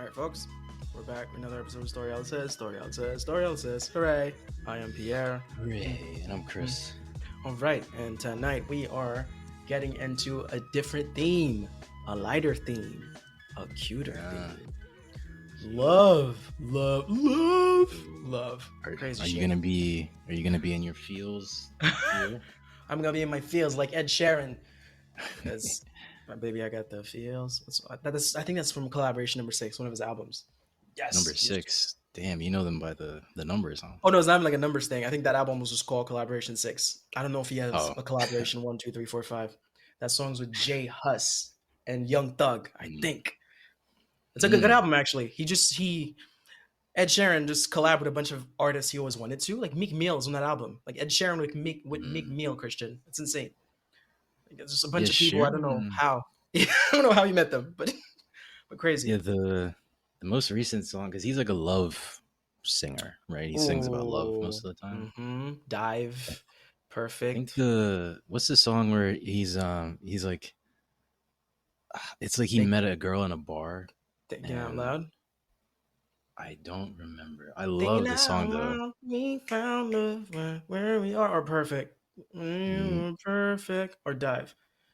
All right, folks, we're back with another episode of Story Alex Says. Story Alex Says. Story Alex Says. Hooray! I am Pierre. Hooray, and I'm Chris. All right, and tonight we are getting into a different theme, a lighter theme, a cuter theme. Love, love, love, love. Crazy Are shit. you gonna be? Are you gonna be in your feels? I'm gonna be in my feels like Ed Sheeran, because baby, I got the feels. I think that's from collaboration number 6, one of his albums. Yes. Number 6. Damn, you know them by the numbers, huh? Oh no, it's not like a numbers thing. I think that album was just called Collaboration 6. I don't know if he has Oh, a collaboration 1, 2, 3, 4, 5. That song's with Jay Huss and Young Thug, I think. It's a good album actually. Ed Sheeran just collabed with a bunch of artists he always wanted to. Like Meek Mill's on that album. Like Ed Sheeran with Meek Mill, Christian. It's insane. Like, it's just a bunch of people. I don't know how. I don't know how he met them, but crazy. Yeah, the most recent song, because he's like a love singer, right? He sings about love most of the time. Dive, perfect. I think what's the song where he's like, it's like he met a girl in a bar. Thinking out loud. I don't remember. I love the song though. We found love where we are, or perfect. Perfect, or dive.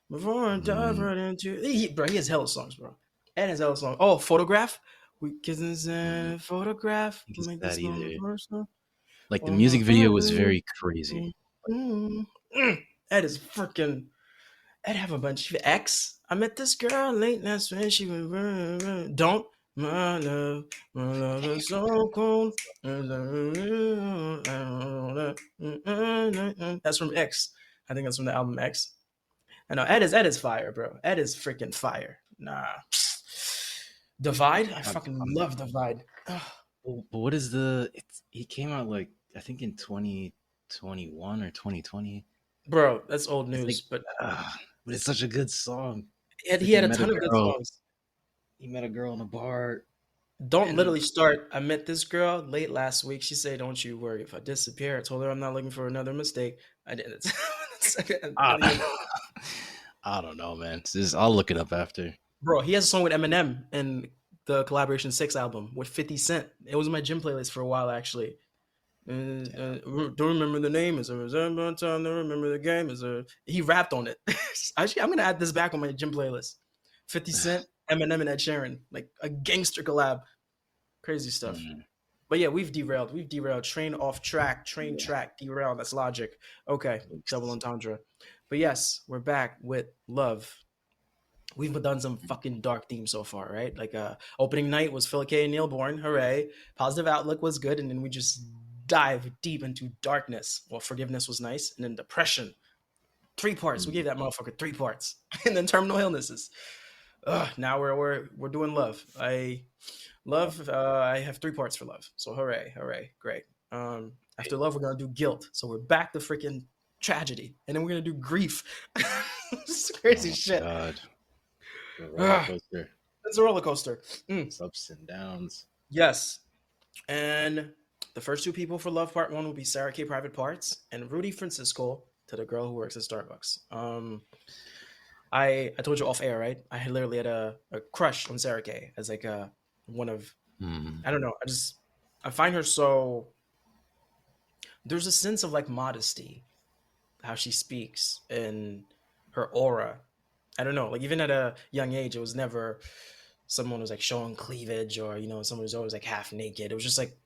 Before I dive right into bro, he has hella songs, bro. And his hella song. Oh, photograph. We kissing photograph. Make this personal. Like the music video was very crazy. Ed is freaking. Ed have a bunch of X. I met this girl late last when she was don't. My love is so cold. That's from X. I think that's from the album X. I know Ed is fire, bro. Ed is freaking fire. Nah. Divide? I fucking love Divide. But what is he came out like, I think in 2021 or 2020. Bro, that's old news. Like, but it's such a good song. He had a ton of good songs. He met a girl in a bar. Don't literally start. I met this girl late last week. She said, "Don't you worry if I disappear." I told her I'm not looking for another mistake. I did it. I don't know, man. I'll look it up after. Bro, he has a song with Eminem in the Collaboration 6 album with 50 Cent. It was in my gym playlist for a while, actually. Don't remember the name. Is a time to remember the game? He rapped on it. Actually, I'm gonna add this back on my gym playlist. 50 Cent, Eminem, and Ed Sheeran, like a gangster collab. Crazy stuff. But yeah, we've derailed. Train off track. Track. Derail. That's logic. Okay. Double entendre. But yes, we're back with love. We've done some fucking dark themes so far, right? Like opening night was Phil K and Neil Bourne. Hooray. Positive Outlook was good. And then we just dive deep into darkness. Well, forgiveness was nice. And then depression. 3 parts. We gave that motherfucker 3 parts. And then terminal illnesses. Now we're doing love. I have 3 parts for love. So hooray, great. After love, we're gonna do guilt. So we're back to freaking tragedy, and then we're gonna do grief. This is crazy shit. God. Roller coaster. It's a roller coaster. It's ups and downs. Yes, and the first 2 people for love part 1 will be Sarah K. Private Parts and Rudy Francisco to the girl who works at Starbucks. I told you off air, right? I literally had a crush on Sarah K as like one of I don't know. I find her so. There's a sense of like modesty, how she speaks and her aura. I don't know. Like even at a young age, it was never someone was like showing cleavage or someone was always like half naked. It was just like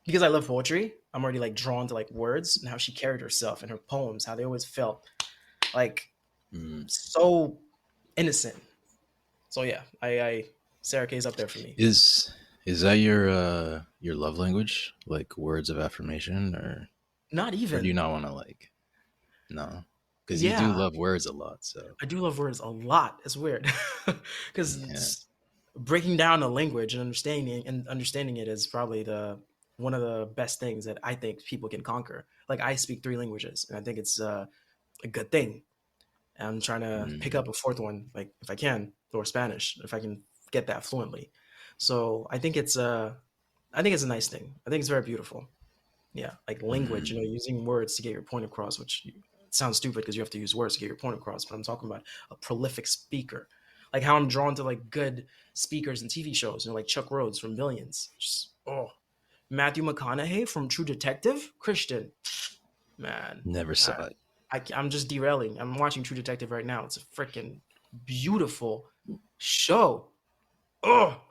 because I love poetry, I'm already like drawn to like words and how she carried herself and her poems, how they always felt like. So innocent. So yeah, I Sarah K's up there for me. Is that your love language, like words of affirmation, or not even? Or do you not want to like? No, because you do love words a lot. So I do love words a lot. It's weird because breaking down a language and understanding it is probably one of the best things that I think people can conquer. Like I speak 3 languages, and I think it's a good thing. I'm trying to pick up a 4th one, like if I can, or Spanish, if I can get that fluently. So I think it's a nice thing. I think it's very beautiful. Yeah, like language, using words to get your point across, which sounds stupid because you have to use words to get your point across. But I'm talking about a prolific speaker. Like how I'm drawn to like good speakers and TV shows, like Chuck Rhodes from Billions. Just Matthew McConaughey from True Detective, Christian, man. Never I, saw it. I'm just derailing. I'm watching True Detective right now. It's a freaking beautiful show. Oh,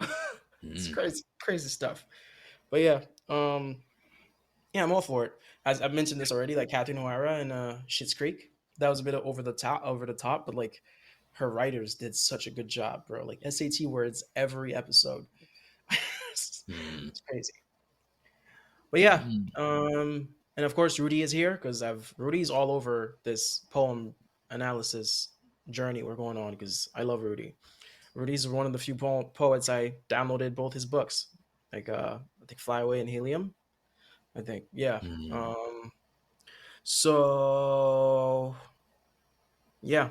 it's Mm. crazy, crazy stuff. But yeah, yeah, I'm all for it. As I've mentioned this already, like Catherine O'Hara and Schitt's Creek, that was a bit of over the top, but like her writers did such a good job, bro. Like SAT words every episode. it's, Mm. it's crazy. But yeah, Mm. and of course Rudy is here because I've Rudy's all over this poem analysis journey we're going on because I love Rudy. Rudy's one of the few poets I downloaded both his books, like I think Fly Away and Helium. I think yeah. Mm. So yeah,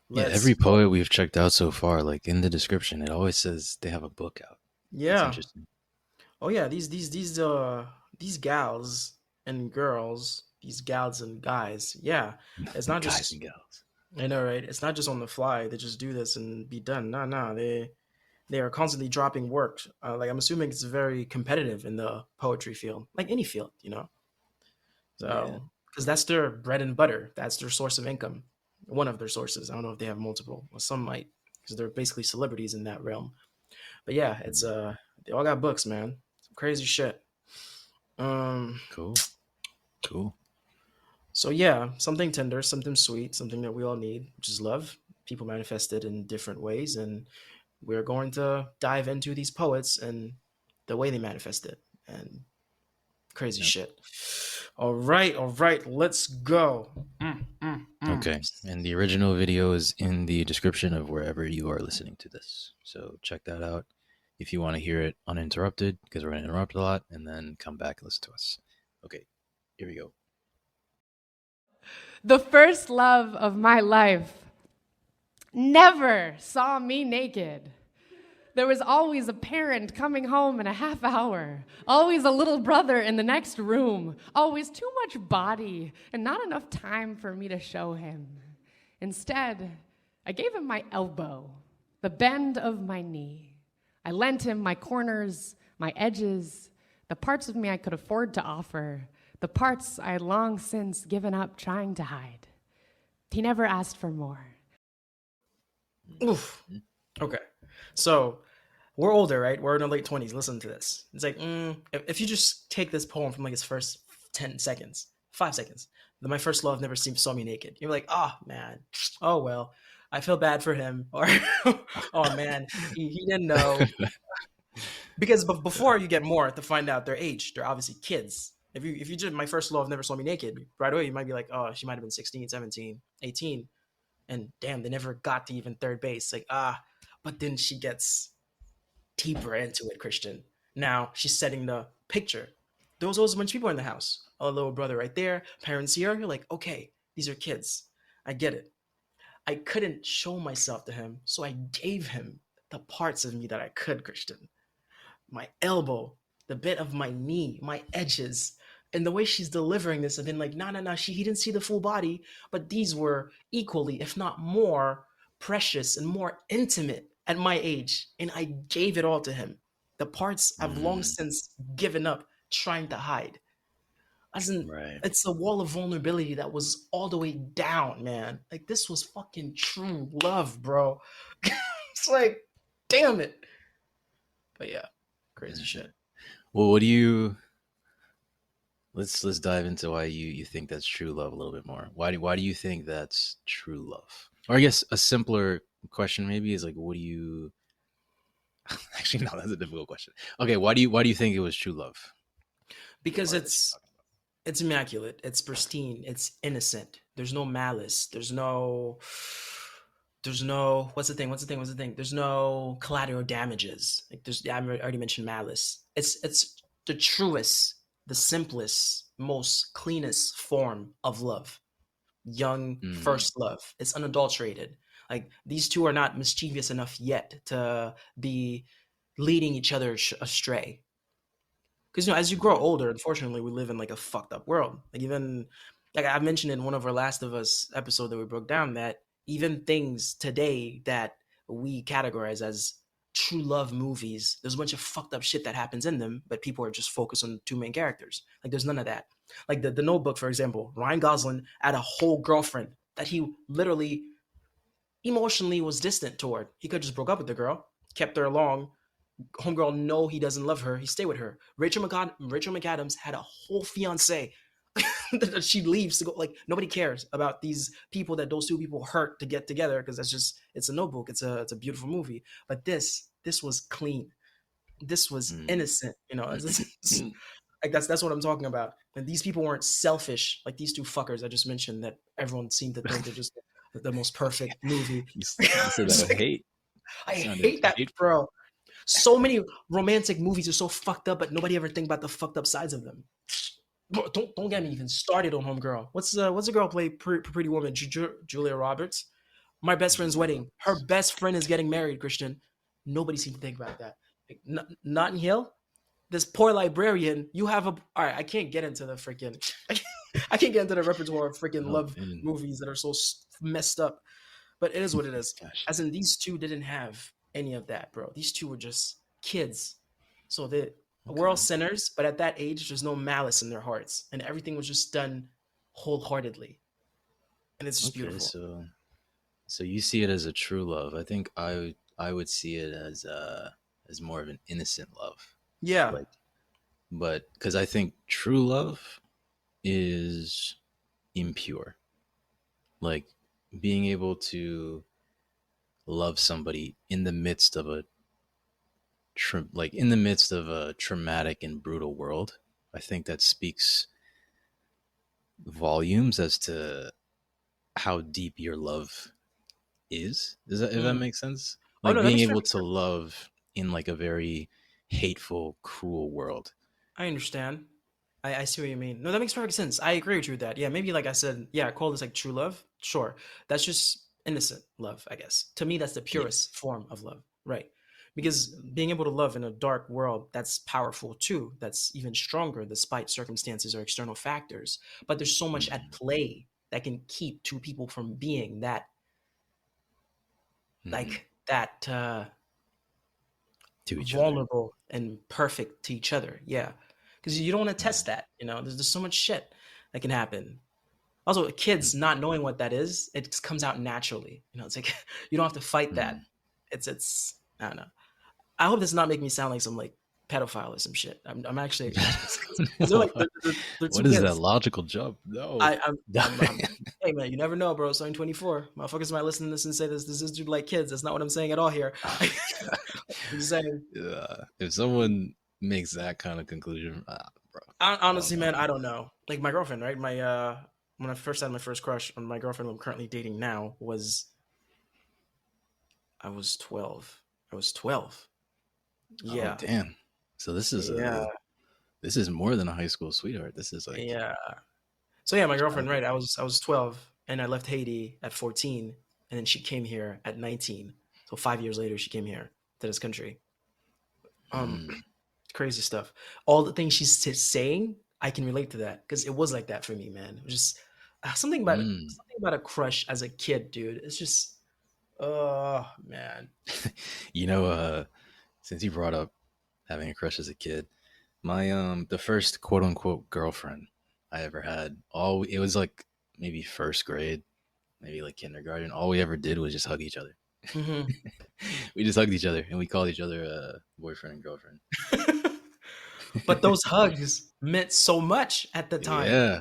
Yeah, let's every go. poet we've checked out so far, like in the description, it always says they have a book out. That's Yeah. interesting. Oh yeah, these gals and girls, these gals and guys. Yeah, it's not Guys just and gals. I know, right? It's not just on the fly. They just do this and be done. No, no, they are constantly dropping work. Like I'm assuming it's very competitive in the poetry field, like any field, you know. Yeah. So because that's their bread and butter. That's their source of income. One of their sources. I don't know if they have multiple. Well, some might because they're basically celebrities in that realm. But yeah, it's Mm. they all got books, man. Some crazy shit. Um Cool. Cool. so yeah, something tender, something sweet, something that we all need, which is love. People manifest it in different ways, and we're going to dive into these poets and the way they manifest it and crazy Yep. shit. All right, let's go. Mm. Okay. And the original video is in the description of wherever you are listening to this. So check that out if you want to hear it uninterrupted, because we're going to interrupt a lot, and then come back and listen to us. Okay. Here we go. The first love of my life never saw me naked. There was always a parent coming home in a half hour, always a little brother in the next room, always too much body and not enough time for me to show him. Instead, I gave him my elbow, the bend of my knee. I lent him my corners, my edges, the parts of me I could afford to offer, the parts I had long since given up trying to hide. He never asked for more. Oof. Okay. So we're older, right? We're in our late 20s. Listen to this. It's like, if you just take this poem from like its first 10 seconds, 5 seconds, then my first love never saw me naked. You're like, oh man, oh well, I feel bad for him. Or, oh man, he didn't know. Because before you get more to find out their age, they're obviously kids. If you just, my first love never saw me naked, right away, you might be like, oh, she might have been 16, 17, 18. And damn, they never got to even third base. Like, but then she gets deeper into it, Christian. Now she's setting the picture. There was always a bunch of people in the house. A little brother right there, parents here. You're like, okay, these are kids. I get it. I couldn't show myself to him, so I gave him the parts of me that I could, Christian. My elbow, the bit of my knee, my edges. And the way she's delivering this, I've been like, no, no, no, he didn't see the full body, but these were equally, if not more, precious and more intimate at my age. And I gave it all to him. The parts I've long Mm. since given up trying to hide. As in, Right. it's a wall of vulnerability that was all the way down, man. Like, this was fucking true love, bro. It's like, damn it. But yeah, crazy shit. Well, what do you let's dive into why you think that's true love a little bit more. Why do you think that's true love? Or I guess a simpler question maybe is like, what do you actually no, that's a difficult question. Okay, why do you think it was true love? The Because part that she's talking it's immaculate, it's pristine, it's innocent. There's no malice. There's no what's the thing? There's no collateral damages. Like there's yeah, I already mentioned malice. It's the truest, the simplest, most cleanest form of love. Young about. Mm. first love. It's unadulterated. Like these two are not mischievous enough yet to be leading each other astray. Because as you grow Mm. older, unfortunately, we live in like a fucked up world. Like even like I mentioned in one of our Last of Us episode that we broke down that even things today that we categorize as true love movies. There's a bunch of fucked up shit that happens in them, but people are just focused on the two main characters. Like there's none of that. Like the Notebook, for example, Ryan Gosling had a whole girlfriend that he literally emotionally was distant toward. He could just broke up with the girl, kept her along. Homegirl, no, he doesn't love her. He stayed with her. Rachel McAdams had a whole fiance that she leaves to go. Like nobody cares about these people that those two people hurt to get together because that's just it's a Notebook. It's a beautiful movie. But this was clean. This was innocent. You know, like that's what I'm talking about. And these people weren't selfish like these two fuckers I just mentioned that everyone seemed to think they're just the most perfect movie. You said that with hate. I hate that, bro. So many romantic movies are so fucked up, but nobody ever think about the fucked up sides of them. Bro, don't get me even started on Homegirl. What's the girl play Pretty Woman? Julia Roberts. My best friend's wedding. Her best friend is getting married. Christian. Nobody seems to think about that. Like, Notting Hill. This poor librarian. You have a. All right, I can't get into the freaking. I can't get into the repertoire of freaking love movies that are so messed up. But it is what it is. Gosh. As in, these two didn't have any of that, bro. These two were just kids. So we're all sinners, but at that age, there's no malice in their hearts. And everything was just done wholeheartedly. And it's just beautiful. So you see it as a true love. I think I would see it as more of an innocent love. Yeah. But because I think true love is impure. Like being able to love somebody in the midst of a traumatic and brutal world. I think that speaks volumes as to how deep your love is. If that makes sense? Like being able to love in like a very hateful, cruel world. I understand. I see what you mean. No, that makes perfect sense. I agree with you with that. Yeah, maybe like I said, I call this like true love. Sure. That's just innocent love, I guess. To me, that's the purest form of love. Right. Because being able to love in a dark world, that's powerful too. That's even stronger despite circumstances or external factors. But there's so much at play that can keep two people from being that, like that to each vulnerable and perfect to each other. Yeah. Because you don't want to test that. You know, there's so much shit that can happen. Also, kids not knowing what that is, it just comes out naturally. You know, it's like you don't have to fight that. It's I don't know. I hope this does not make me sound like some like pedophile or some shit. I'm actually. No. Like, what is that logical jump? No. I'm, hey man, you never know, bro. So I'm 24. Motherfuckers might listen to this and say this is dude like kids. That's not what I'm saying at all here. I'm just saying. If someone makes that kind of conclusion, bro. Honestly, man, I don't know. Like my girlfriend, right? My when I first had my first crush on my girlfriend who I'm currently dating now I was 12. Yeah. Oh, damn. So this is this is more than a high school sweetheart. This is like So yeah, my girlfriend, right? I was 12 and I left Haiti at 14 and then she came here at 19. So 5 years later she came here to this country. Crazy stuff. All the things she's saying, I can relate to that because it was like that for me, man. It was just something about a crush as a kid, dude. It's just, oh man. You know, since you brought up having a crush as a kid, my the first quote unquote girlfriend I ever had, it was like maybe first grade, maybe like kindergarten. All we ever did was just hug each other. Mm-hmm. We just hugged each other and we called each other boyfriend and girlfriend. But those hugs meant so much at the time. Yeah.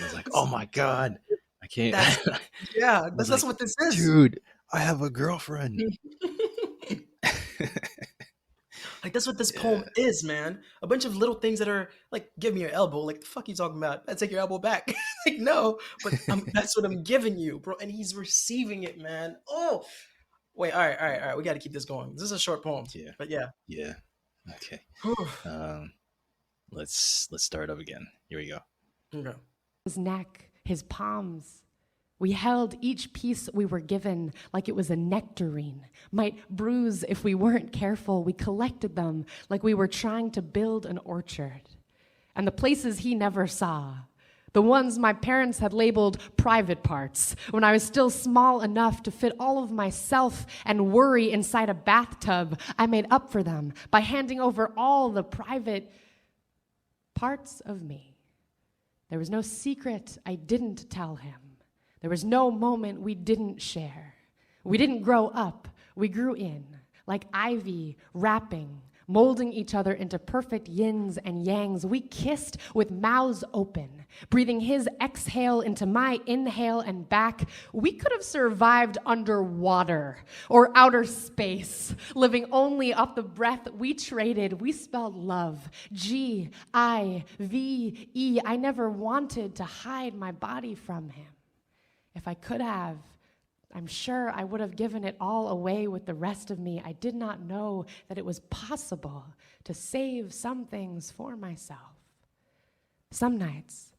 I was like, oh my God, I can't. That's what this is. Dude, I have a girlfriend. Like, that's what this poem is, man. A bunch of little things that are like, give me your elbow. Like, the fuck you talking about? I take your elbow back. Like, no, but that's what I'm giving you, bro. And he's receiving it, man. Oh, wait. All right. We got to keep this going. This is a short poem. Yeah. But yeah. Yeah. Okay. Let's start up again. Here we go. Okay. His neck, his palms. We held each piece we were given like it was a nectarine. Might bruise if we weren't careful. We collected them like we were trying to build an orchard. And the places he never saw, the ones my parents had labeled private parts, when I was still small enough to fit all of myself and worry inside a bathtub. I made up for them by handing over all the private parts of me. There was no secret I didn't tell him. There was no moment we didn't share. We didn't grow up, we grew in, like ivy wrapping, molding each other into perfect yins and yangs. We kissed with mouths open, breathing his exhale into my inhale and back. We could have survived underwater or outer space, living only off the breath we traded. We spelled love, G-I-V-E. I never wanted to hide my body from him. If I could have, I'm sure I would have given it all away with the rest of me. I did not know that it was possible to save some things for myself. Some nights,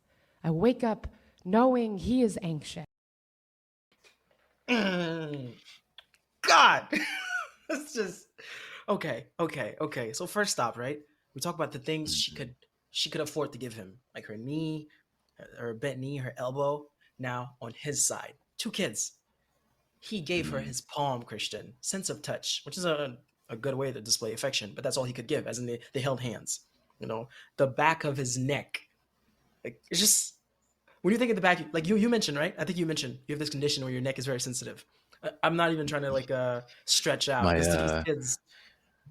I wake up knowing he is anxious. God, it's just okay. So first stop, right? We talk about the things she could afford to give him, like her knee, her bent knee, her elbow. Now on his side, 2 kids. He gave her his palm, Christian, sense of touch, which is a good way to display affection, but that's all he could give, as in they held hands. You know, the back of his neck. Like, it's just, when you think of the back, like you mentioned, right? I think you mentioned you have this condition where your neck is very sensitive. I'm not even trying to like stretch out. My This to these kids,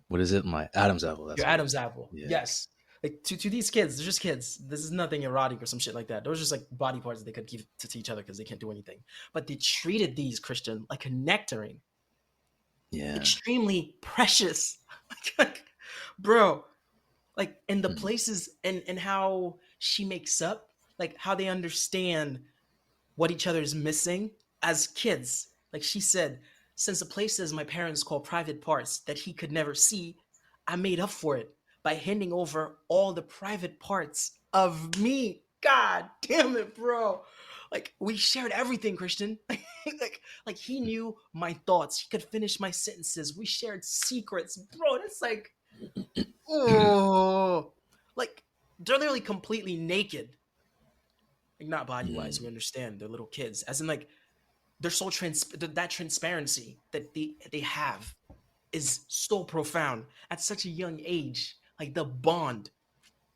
what is it? My Adam's apple. That's your what it Adam's is. apple. Yeah. Yes. Like to these kids, they're just kids. This is nothing erotic or some shit like that. Those are just like body parts that they could give to each other because they can't do anything. But they treated these, Christian, like a nectarine. Yeah. Extremely precious. Bro, like in the places and how she makes up, like how they understand what each other is missing as kids. Like she said, since the places my parents call private parts that he could never see, I made up for it by handing over all the private parts of me. God damn it, bro. Like we shared everything, Christian. like he knew my thoughts. He could finish my sentences. We shared secrets. Bro, that's like oh, like they're literally completely naked. Like not body wise, we understand they're little kids. As in like they're so that transparency that they have is so profound at such a young age. Like the bond.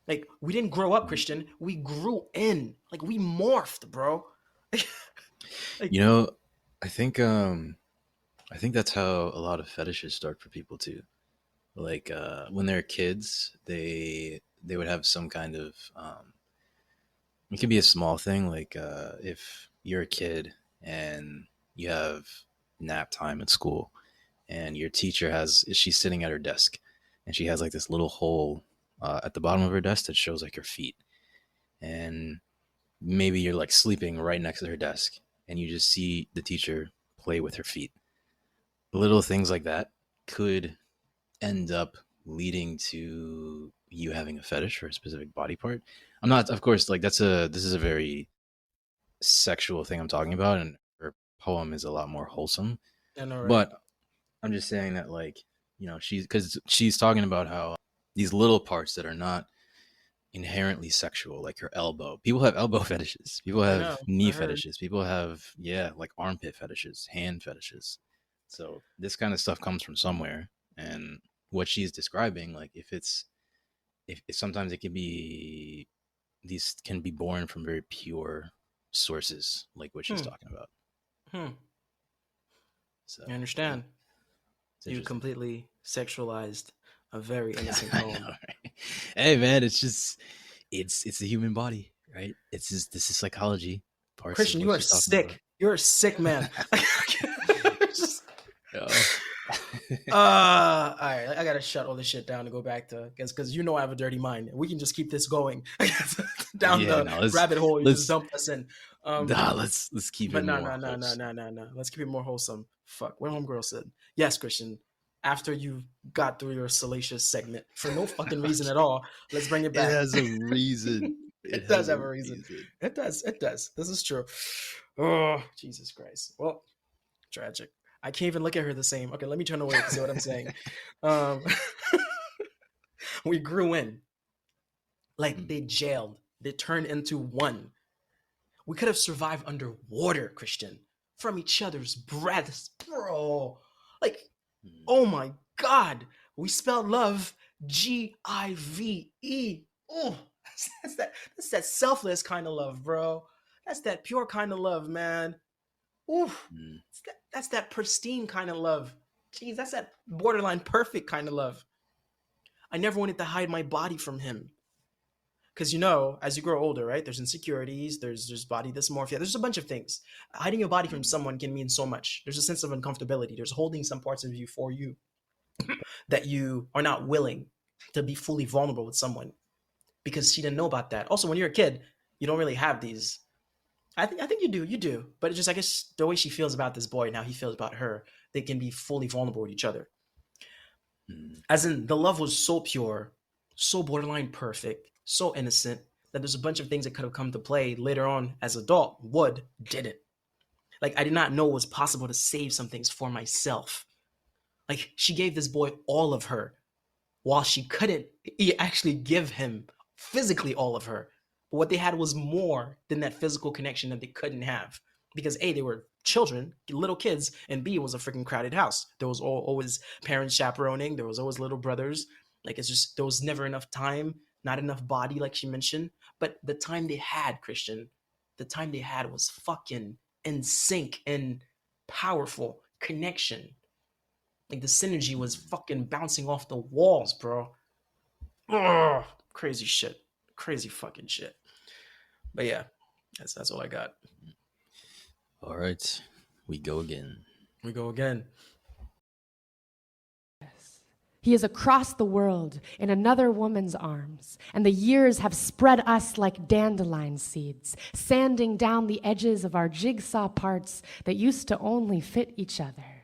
Like we didn't grow up, Christian. We grew in. Like we morphed, bro. Like, you know, I think that's how a lot of fetishes start for people too. Like when they're kids, they would have some kind of it can be a small thing, like if you're a kid and you have nap time at school and your teacher she's sitting at her desk and she has like this little hole at the bottom of her desk that shows like her feet, and maybe you're like sleeping right next to her desk and you just see the teacher play with her feet. Little things like that could end up leading to you having a fetish for a specific body part. I'm not, of course, like this is a very sexual thing I'm talking about, and her poem is a lot more wholesome. I know, right? But I'm just saying that, like, you know, she's talking about how these little parts that are not inherently sexual, like her elbow. People have elbow fetishes. People have knee fetishes. People have like armpit fetishes, hand fetishes. So this kind of stuff comes from somewhere, and what she's describing, like if sometimes it can be, these can be born from very pure sources, like what she's talking about. So I understand. You completely sexualized a very innocent poem. Know, right? Hey man, it's just it's the human body, right? This is psychology. Christian, you are sick. About. You're a sick man. Just, all right, I gotta shut all this shit down and go back to because you know I have a dirty mind. We can just keep this going down the rabbit hole. You just dump us in. Let's keep it. No. Let's keep it more wholesome. Fuck, what homegirl said. Yes, Christian. After you got through your salacious segment for no fucking reason at all, let's bring it back. It has a reason. It does have a reason. It does. This is true. Oh, Jesus Christ. Well, tragic. I can't even look at her the same. Okay, let me turn away to see what I'm saying. We grew in. Like they jailed. They turned into one. We could have survived underwater, Christian, from each other's breaths, bro. Like, oh my God. We spelled love Give. Oh, that's that selfless kind of love, bro. That's that pure kind of love, man. Ooh, that's that pristine kind of love. Jeez, that's that borderline perfect kind of love. I never wanted to hide my body from him. Because as you grow older, right? There's insecurities, there's body dysmorphia, there's a bunch of things. Hiding your body from someone can mean so much. There's a sense of uncomfortability. There's holding some parts of you for you that you are not willing to be fully vulnerable with someone because she didn't know about that. Also, when you're a kid, you don't really have these. I think you do, but it's just I guess the way she feels about this boy and how he feels about her, they can be fully vulnerable with each other. As in, the love was so pure, so borderline perfect, so innocent that there's a bunch of things that could have come to play later on as adult didn't. Like I did not know it was possible to save some things for myself. Like she gave this boy all of her, while she couldn't actually give him physically all of her. But what they had was more than that physical connection that they couldn't have. Because A, they were children, little kids, and B, it was a freaking crowded house. There was always parents chaperoning, there was always little brothers. Like it's just, there was never enough time, not enough body, like she mentioned. But the time they had, Christian, the time they had was fucking in sync and powerful connection. Like the synergy was fucking bouncing off the walls, bro. Ugh, crazy shit. Crazy fucking shit. But yeah, that's all I got. All right, we go again. We go again. He is across the world in another woman's arms, and the years have spread us like dandelion seeds, sanding down the edges of our jigsaw parts that used to only fit each other.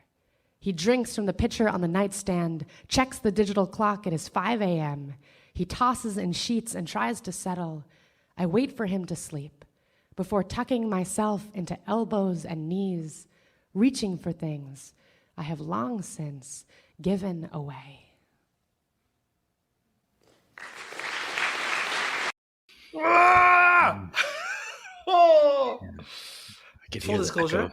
He drinks from the pitcher on the nightstand, checks the digital clock. It is 5 a.m. He tosses in sheets and tries to settle. I wait for him to sleep before tucking myself into elbows and knees, reaching for things I have long since given away. Ah! Oh! Full disclosure.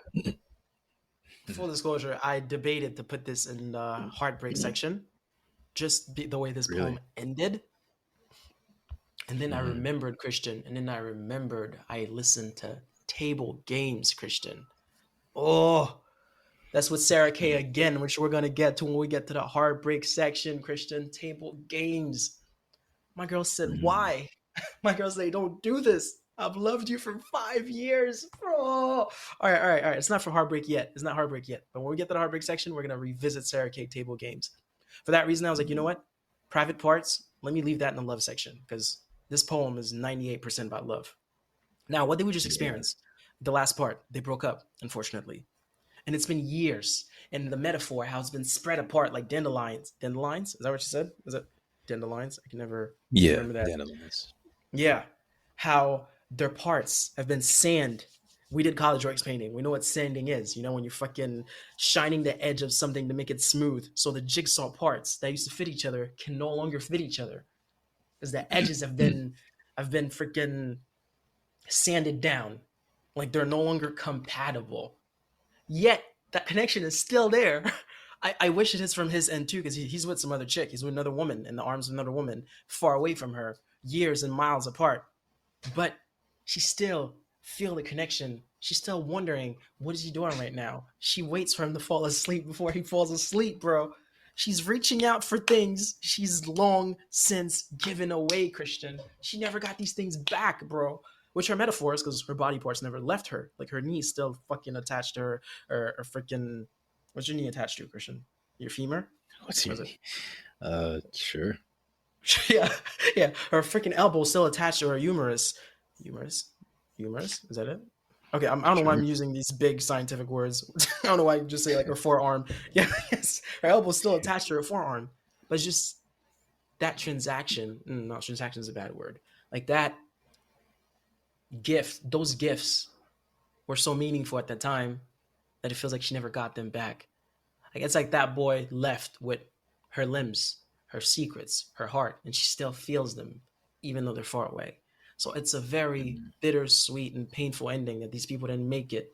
Full disclosure, I debated to put this in the heartbreak section, just the way this poem ended. And then I remembered, Christian, and then I remembered I listened to Table Games, Christian. Oh, that's with Sarah K again, which we're going to get to when we get to the heartbreak section, Christian. Table Games. My girl said, why? My girl said, don't do this. I've loved you for 5 years. Oh. All right. It's not for heartbreak yet. It's not heartbreak yet. But when we get to the heartbreak section, we're going to revisit Sarah K Table Games. For that reason, I was like, you know what? Private parts, let me leave that in the love section because this poem is 98% about love. Now, what did we just experience? The last part, they broke up, unfortunately. And it's been years. And the metaphor, how it's been spread apart like dandelions. Dandelions? Is that what you said? Is it dandelions? I can never remember that. Dandelions. Yeah. How their parts have been sand. We did college works painting. We know what sanding is. When you're fucking shining the edge of something to make it smooth. So the jigsaw parts that used to fit each other can no longer fit each other. Because the edges have been freaking sanded down. Like they're no longer compatible. Yet that connection is still there. I wish it is from his end too, because he's with some other chick. He's with another woman in the arms of another woman, far away from her, years and miles apart. But she still feel the connection. She's still wondering, what is he doing right now? She waits for him to fall asleep before he falls asleep, bro. She's reaching out for things she's long since given away, Christian. She never got these things back, bro. Which are metaphors because her body parts never left her. Like her knee's still fucking attached to her, or freaking. What's your knee attached to, Christian? Your femur? What's your knee? Sure. yeah. Her freaking elbow's still attached to her humerus. Humerus? Is that it? Okay, I don't know why I'm using these big scientific words. I don't know why I just say like her forearm. Yeah, yes. Her elbow's still attached to her forearm. But it's just that transaction. No, transaction is a bad word. Like that gift, those gifts were so meaningful at that time that it feels like she never got them back. Like it's like that boy left with her limbs, her secrets, her heart, and she still feels them, even though they're far away. So it's a very bittersweet and painful ending that these people didn't make it.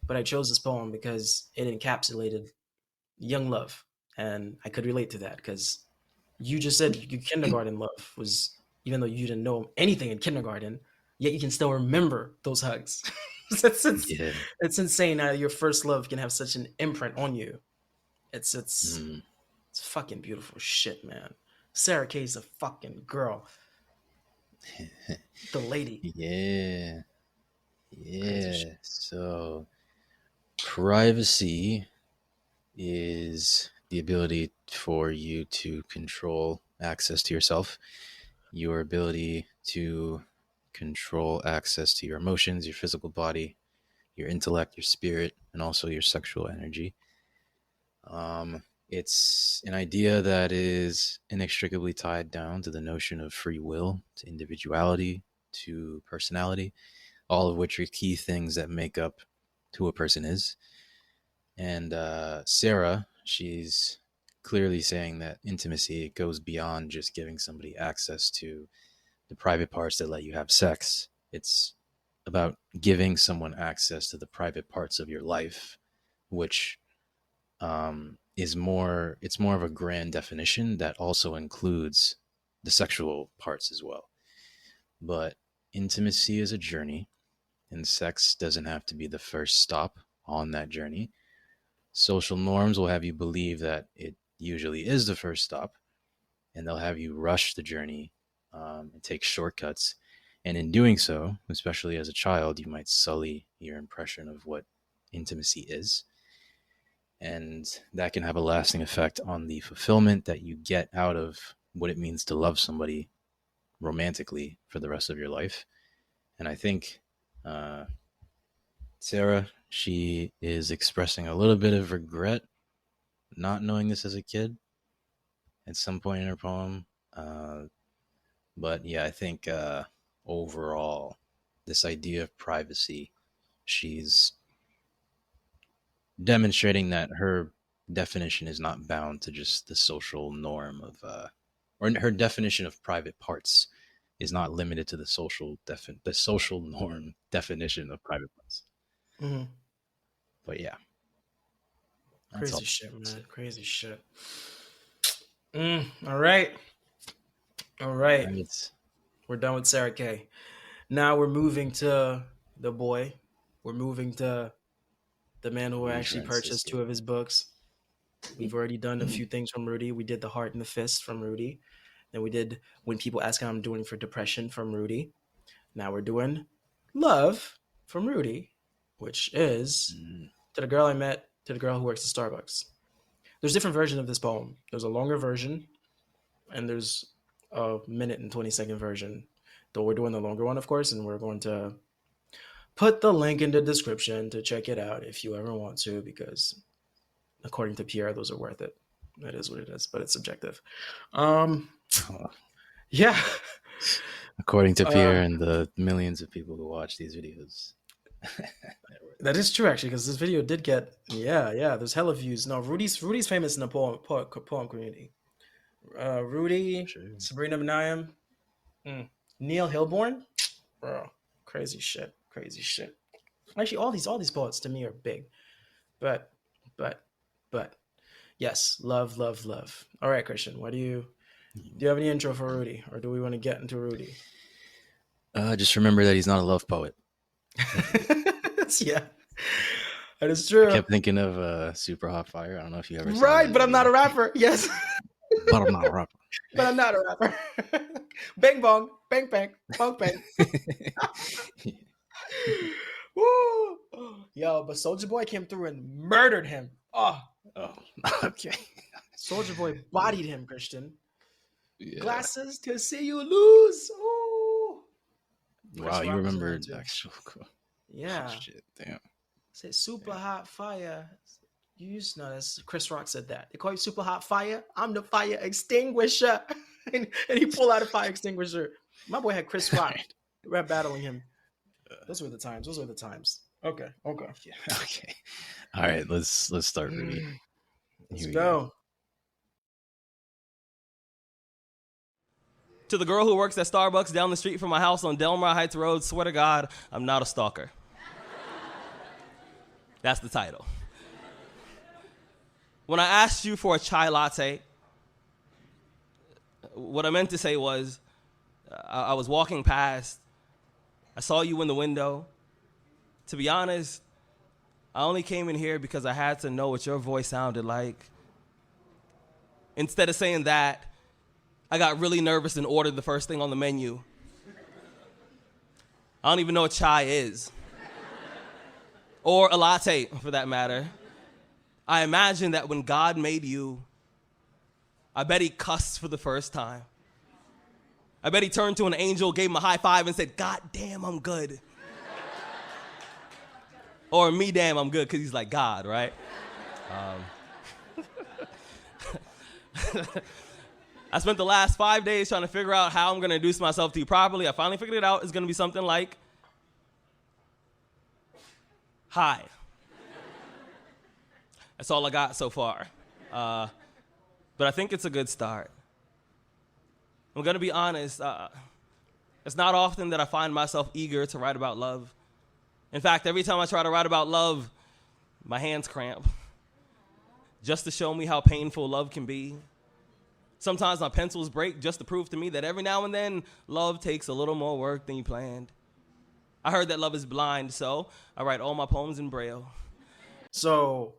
But I chose this poem because it encapsulated young love, and I could relate to that because you just said your kindergarten love was, even though you didn't know anything in kindergarten, yet you can still remember those hugs. it's, it's, Yeah. it's insane how your first love can have such an imprint on you. It's it's Mm. it's fucking beautiful shit, man. Sarah Kay's a fucking girl, the lady. Yeah. Crazy shit. Yeah. So privacy is the ability for you to control access to yourself, your ability to control access to your emotions, your physical body, your intellect, your spirit, and also your sexual energy. It's an idea that is inextricably tied down to the notion of free will, to individuality, to personality, all of which are key things that make up who a person is. And Sarah, she's clearly saying that intimacy goes beyond just giving somebody access to the private parts that let you have sex. It's about giving someone access to the private parts of your life, which is more. It's more of a grand definition that also includes the sexual parts as well. But intimacy is a journey, and sex doesn't have to be the first stop on that journey. Social norms will have you believe that it usually is the first stop, and they'll have you rush the journey and take shortcuts. And in doing so, especially as a child, you might sully your impression of what intimacy is. And that can have a lasting effect on the fulfillment that you get out of what it means to love somebody romantically for the rest of your life. And I think uh, Sarah, she is expressing a little bit of regret not knowing this as a kid at some point in her poem. But yeah, I think overall, this idea of privacy, she's demonstrating that her definition is not bound to just the social norm of, or her definition of private parts is not limited to the social norm definition of private parts. Hmm. But yeah, that's Crazy all. shit, That's man. it. Crazy shit. All right. All right. Right. We're done with Sarah Kay. Now we're moving to the boy. We're moving to the man who Rudy actually purchased Francisco. two of his books. We've already done a few things from Rudy. We did The Heart and the Fist from Rudy. Then we did When People Ask How I'm Doing for Depression from Rudy. Now we're doing Love from Rudy, which is Mm, To the Girl I Met, to the Girl Who Works at Starbucks. There's different versions of this poem. There's a longer version, and there's a minute and 20-second version. Though we're doing the longer one, of course, and we're going to put the link in the description to check it out if you ever want to, because according to Pierre, those are worth it. That is what it is, but it's subjective. Um, oh. yeah. According to Uh, Pierre and the millions of people who watch these videos. that is true actually, because this video did get yeah. There's hella views. No, Rudy's famous in the poem community. Rudy, Sure. Sabrina Benayem, Neil Hilborn, bro, crazy shit. Actually, all these poets to me are big, but but but yes, love. All right, Christian, do you have any intro for Rudy, or do we want to get into Rudy? Just remember that he's not a love poet. Yeah, that is I true. kept thinking of Super Hot Fire. I don't know if you ever saw Right, that but I'm not video. a rapper. Yes, But I'm not a rapper. but I'm not a rapper. Bang bong, bang bang, bong bang. Woo! Yo, but Soldier Boy came through and murdered him. Oh, Oh, okay. Soldier Boy bodied him, Christian. Yeah. Glasses to see you lose. Ooh. Wow, Chris you Rock was in there remembered too. actual. Cool. Yeah. Shit, damn. Say super Yeah. hot fire. You used to know that's Chris Rock said that. They call you super hot fire. I'm the fire extinguisher. and he pulled out a fire extinguisher. My boy had Chris Rock Right. rap battling him. Those were the times. Those were the times. Okay. Yeah. Okay. All right. Let's start, Rudy. Let's Here we go. go. To the girl who works at Starbucks down the street from my house on Delmar Heights Road, swear to God, I'm not a stalker. That's the title. When I asked you for a chai latte, what I meant to say was, I was walking past, I saw you in the window. To be honest, I only came in here because I had to know what your voice sounded like. Instead of saying that, I got really nervous and ordered the first thing on the menu. I don't even know what chai is. Or a latte, for that matter. I imagine that when God made you, I bet he cussed for the first time. I bet he turned to an angel, gave him a high five, and said, God damn, I'm good. Or me damn, I'm good, because he's like God, right? I spent the last 5 days trying to figure out how I'm going to introduce myself to you properly. I finally figured it out. It's going to be something like, hi. That's all I got so far. But I think it's a good start. I'm going to be honest. It's not often that I find myself eager to write about love. In fact, every time I try to write about love, my hands cramp. Just to show me how painful love can be. Sometimes my pencils break just to prove to me that every now and then, love takes a little more work than you planned. I heard that love is blind, so I write all my poems in Braille. So,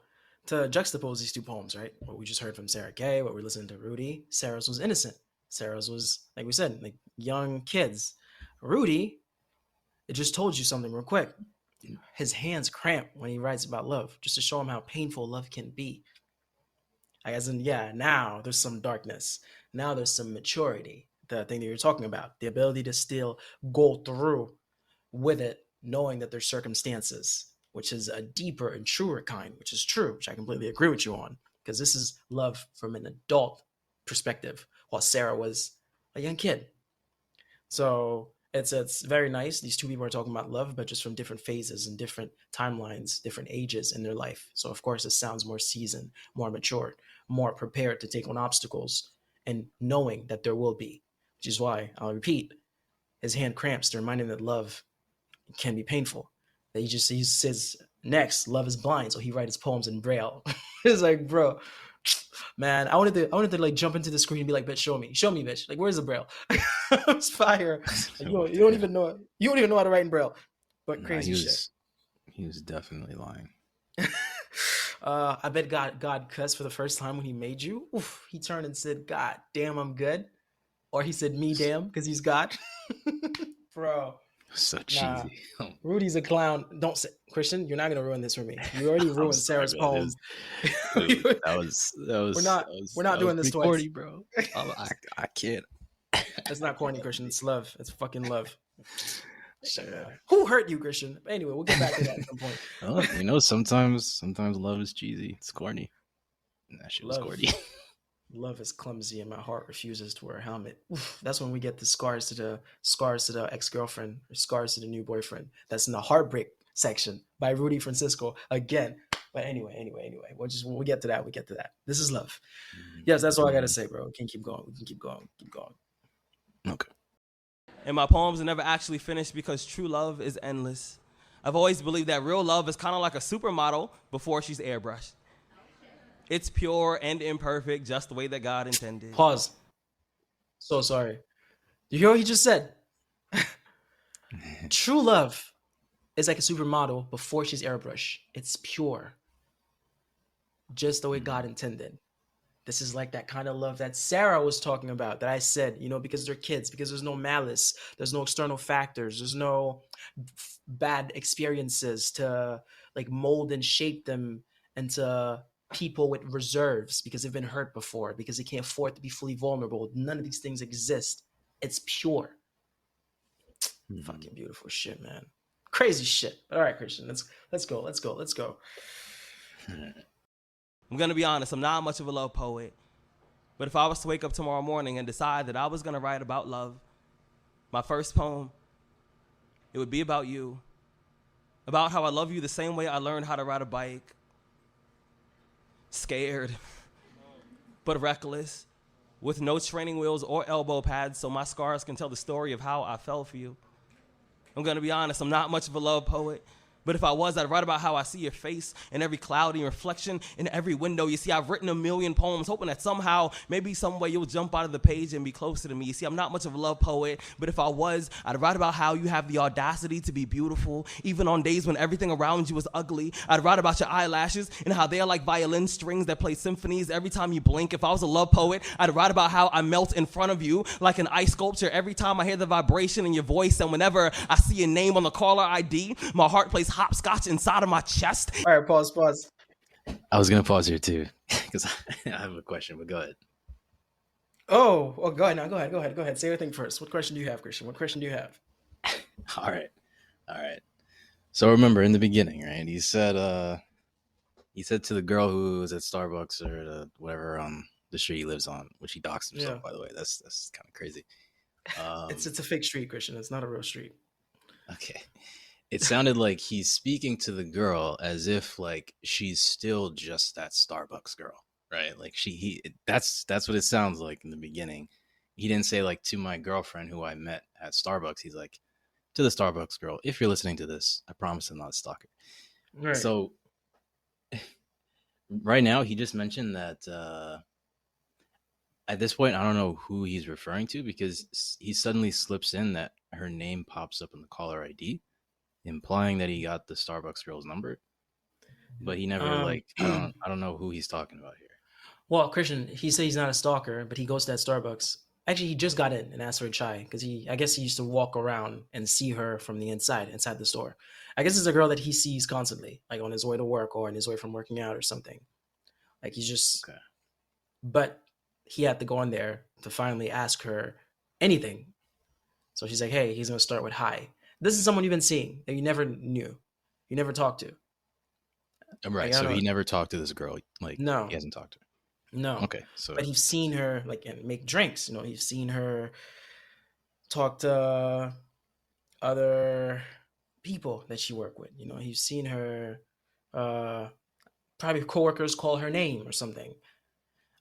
to juxtapose these two poems, right? What we just heard from Sarah Gay, what we listened to Rudy, Sarah's was innocent. Sarah's was, like we said, like young kids. Rudy, it just told you something real quick. His hands cramp when he writes about love, just to show him how painful love can be. As in, yeah, now there's some darkness. Now there's some maturity. The thing that you're talking about, the ability to still go through with it, knowing that there's circumstances, which is a deeper and truer kind, which is true, which I completely agree with you on, because this is love from an adult perspective, while Sarah was a young kid. So it's very nice. These two people are talking about love, but just from different phases and different timelines, different ages in their life. So of course it sounds more seasoned, more matured, more prepared to take on obstacles, and knowing that there will be, which is why I'll repeat, his hand cramps to remind him that love can be painful. That he says next, love is blind, so he writes his poems in Braille. It's like, bro, man, I wanted to like jump into the screen and be like, bitch, show me, bitch. Like, where's the Braille? It's fire. Like, you don't even know how to write in Braille. But crazy shit. He was definitely lying. I bet God cussed for the first time when he made you. Oof, he turned and said, God damn, I'm good. Or he said, me damn, because he's God. Bro. So cheesy. Nah. Rudy's a clown. Don't say, Christian, you're not going to ruin this for me. You already ruined Sarah's poem. That was we're not doing this twice. Corny, bro. I can't. It's not corny, Christian. It's love. It's fucking love. Who hurt you, Christian? Anyway, we'll get back to that at some point. Well, sometimes love is cheesy. It's corny. And that shit was corny. Love is clumsy, and my heart refuses to wear a helmet. Oof, that's when we get the scars to the ex-girlfriend, or scars to the new boyfriend. That's in the heartbreak section by Rudy Francisco again. But anyway, we'll get to that. This is love. Yes, that's all I gotta say, bro. We can keep going. Okay. And my poems are never actually finished because true love is endless. I've always believed that real love is kind of like a supermodel before she's airbrushed. It's pure and imperfect, just the way that God intended. Pause. So sorry. You hear what he just said? True love is like a supermodel before she's airbrushed. It's pure. Just the way God intended. This is like that kind of love that Sarah was talking about, that I said, because they're kids, because there's no malice, there's no external factors, there's no bad experiences to like mold and shape them into people with reserves because they've been hurt before, because they can't afford to be fully vulnerable. None of these things exist. It's pure. Fucking beautiful shit, man. Crazy shit. All right, Christian, let's go. I'm going to be honest, I'm not much of a love poet. But if I was to wake up tomorrow morning and decide that I was going to write about love, my first poem, it would be about you. About how I love you the same way I learned how to ride a bike. Scared, but reckless. with no training wheels or elbow pads so my scars can tell the story of how I fell for you. I'm going to be honest, I'm not much of a love poet. But if I was, I'd write about how I see your face in every cloudy reflection, in every window. You see, I've written a million poems, hoping that somehow, maybe some way you'll jump out of the page and be closer to me. You see, I'm not much of a love poet, but if I was, I'd write about how you have the audacity to be beautiful, even on days when everything around you is ugly. I'd write about your eyelashes and how they are like violin strings that play symphonies every time you blink. If I was a love poet, I'd write about how I melt in front of you like an ice sculpture every time I hear the vibration in your voice, and whenever I see your name on the caller ID, my heart plays hopscotch inside of my chest. All right, pause. I was gonna pause here too because I have a question, but go ahead. Oh, go ahead now. Go ahead. Say your thing first. What question do you have, Christian? What question do you have? All right. So remember in the beginning, right? He said to the girl who was at Starbucks or whatever on the street he lives on, which he doxed himself, Yeah. by the way. That's kind of crazy. It's a fake street, Christian. It's not a real street. Okay. It sounded like he's speaking to the girl as if like she's still just that Starbucks girl, right? Like that's what it sounds like in the beginning. He didn't say like to my girlfriend who I met at Starbucks. He's like to the Starbucks girl. If you're listening to this, I promise I'm not a stalker. Right. So right now he just mentioned that at this point I don't know who he's referring to because he suddenly slips in that her name pops up in the caller ID, implying that he got the Starbucks girl's number, but he never I don't know who he's talking about here. Well, Christian, he said he's not a stalker, but he goes to that Starbucks. Actually, he just got in and asked for a chai because I guess he used to walk around and see her from the inside the store. I guess it's a girl that he sees constantly, like on his way to work or on his way from working out or something. Like he's just, Okay. But he had to go in there to finally ask her anything. So she's like, hey, he's going to start with hi. This is someone you've been seeing that you never knew, you never talked to. Right. Like, So he never talked to this girl. Like No. he hasn't talked to her. No. Okay. So But he's seen her like and make drinks. He's seen her talk to other people that she worked with. He's seen her probably coworkers call her name or something.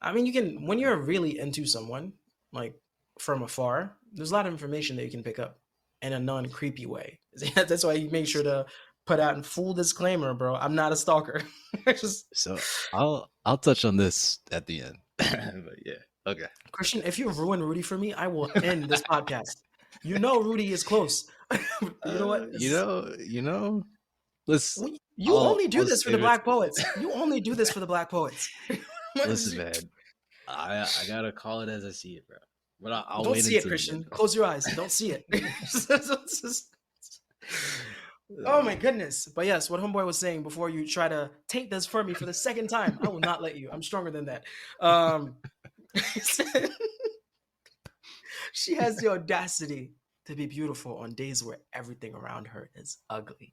I mean, you can when you're really into someone like from afar, there's a lot of information that you can pick up in a non-creepy way. That's why you make sure to put out in full disclaimer, bro. I'm not a stalker. So I'll touch on this at the end. But yeah. Okay. Christian, if you ruin Rudy for me, I will end this podcast. Rudy is close. You know what? You know. Let's. You only do this for the save it. black poets. You only do this for the black poets. Listen, man. I gotta call it as I see it, bro. But I'll Don't wait see it, until the Christian. end. Close your eyes. Don't see it. Oh my goodness. But yes, what Homeboy was saying before you try to take this from me for the second time, I will not let you. I'm stronger than that. She has the audacity to be beautiful on days where everything around her is ugly.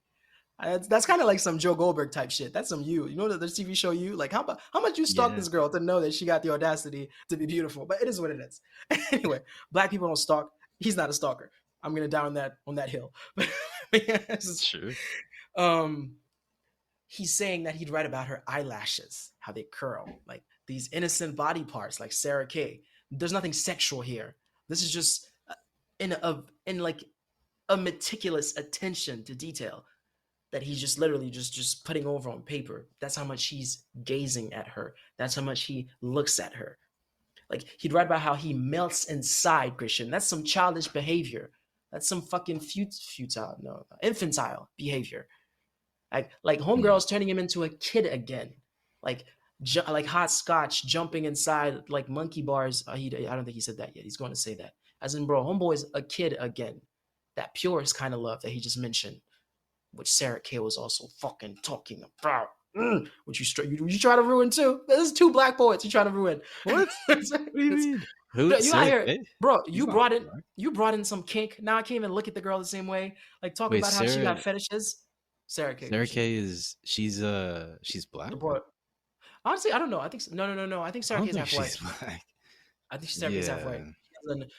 That's kind of like some Joe Goldberg type shit. That's some you. You know the TV show You? Like how much you stalk this girl to know that she got the audacity to be beautiful? But it is what it is. Anyway, black people don't stalk. He's not a stalker. I'm gonna die on that hill. But It's true. He's saying that he'd write about her eyelashes, how they curl, like these innocent body parts, like Sarah Kay. There's nothing sexual here. This is just in like a meticulous attention to detail that he's just literally just putting over on paper. That's how much he's gazing at her. That's how much he looks at her. Like he'd write about how he melts inside, Christian. That's some childish behavior. That's some fucking infantile behavior. Like homegirl's turning him into a kid again. Like hot scotch jumping inside like monkey bars. I don't think he said that yet. He's going to say that. As in, bro, homeboy's a kid again. That purest kind of love that he just mentioned, which Sarah Kay was also fucking talking about. Which you try to ruin too. There's two black poets you try to ruin. What? What do you mean? Who? You out here, Kay? bro. He's You not brought in black. you brought in some kink. Now I can't even look at the girl the same way. Like talking Wait, about how she Sarah- got fetishes. Sarah Kay. Sarah Kay she's black. Bro, honestly, I don't know. I think no. I think I Sarah don't Kay's think halfway. she's black. I think Sarah Kay's halfway.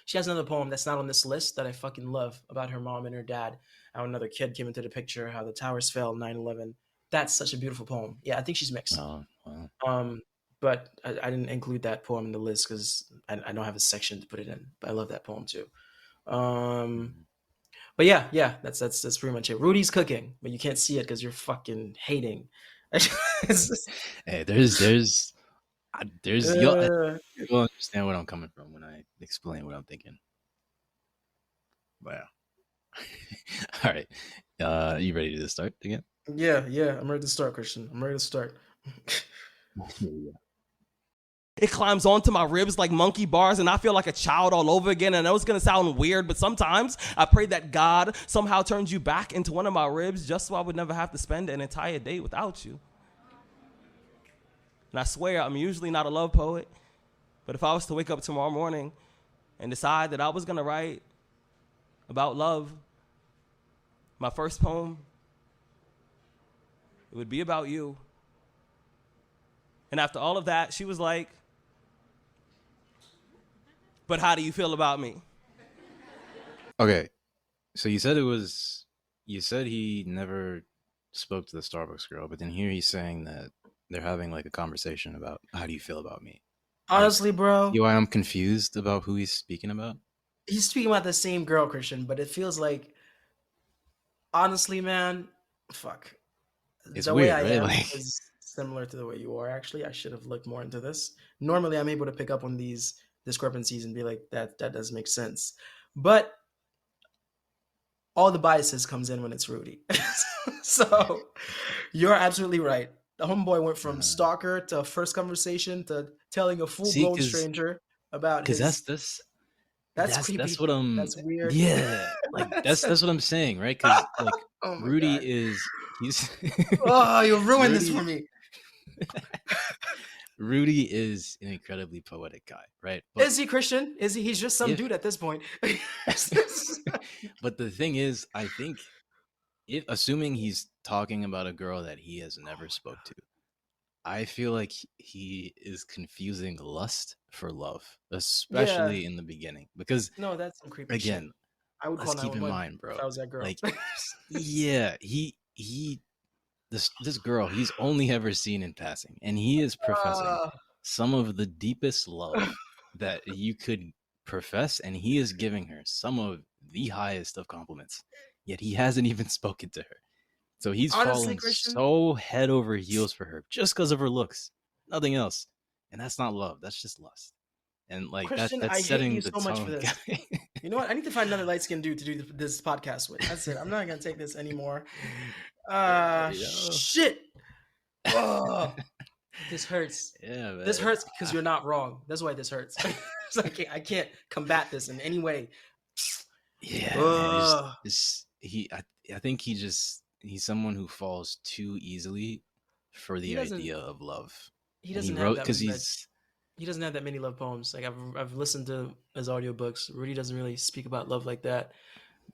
She has another poem that's not on this list that I fucking love about her mom and her dad. How another kid came into the picture, how the towers fell 9/11. That's such a beautiful poem. Yeah, I think she's mixed. Oh, wow. but I didn't include that poem in the list because I don't have a section to put it in. But I love that poem too. But yeah, that's pretty much it. Rudy's cooking, but you can't see it because you're fucking hating. Hey, there's Uh, you'll understand what I'm coming from when I explain what I'm thinking. Wow. All right. You ready to start again? yeah, I'm ready to start, Christian. I'm ready to start. It climbs onto my ribs like monkey bars, and I feel like a child all over again. And I know it's going to sound weird, but sometimes I pray that God somehow turns you back into one of my ribs just so I would never have to spend an entire day without you. And I swear, I'm usually not a love poet, but if I was to wake up tomorrow morning and decide that I was going to write about love, my first poem, it would be about you. And after all of that, she was like, but how do you feel about me? Okay. So you said he never spoke to the Starbucks girl, but then here he's saying that they're having like a conversation about how do you feel about me? Honestly, bro, You know why I'm confused about who he's speaking about? he's speaking about the same girl, Christian, but it feels like, honestly, man, fuck. It's The way weird, I right? am Like, is similar to the way you are. Actually, I should have looked more into this. Normally, I'm able to pick up on these discrepancies and be like, that does make sense. But all the biases comes in when it's Rudy. So you're absolutely right. The homeboy went from stalker to first conversation to telling a full see, blown stranger about because his. That's that's creepy. what I'm. That's weird. Yeah, like that's what I'm saying, right? Because like Oh my Rudy god. he's Oh, you ruined this for Rudy me. Rudy is an incredibly poetic guy, right? But Is he Christian? Is he? He's just some if dude at this point. but the thing is, I think if assuming he's talking about a girl that he has never spoke to, I feel like he is confusing lust for love, Yeah. especially in the beginning. Because No, that's some creepy shit. again, I would let's call keep in 911 mind, if bro. I was that girl. Like, yeah, this girl he's only ever seen in passing, and he is professing Uh, some of the deepest love that you could profess, and he is giving her some of the highest of compliments. Yet he hasn't even spoken to her. So he's honestly, fallen Christian, so head over heels for her just because of her looks, nothing else. And that's not love. That's just lust. And like Christian, that's I hate you setting the so much for tone. this. You know what? I need to find another light skinned dude to do this podcast with. That's it. I'm not gonna take this anymore. Shit. Oh, this hurts. Yeah, man. This hurts because you're not wrong. That's why this hurts. So I can't combat this in any way. Yeah, man. I think he's someone who falls too easily for He the doesn't. idea of love. He And he doesn't have wrote that. because he's He doesn't have that many love poems. Like I've listened to his audiobooks. Rudy doesn't really speak about love like that.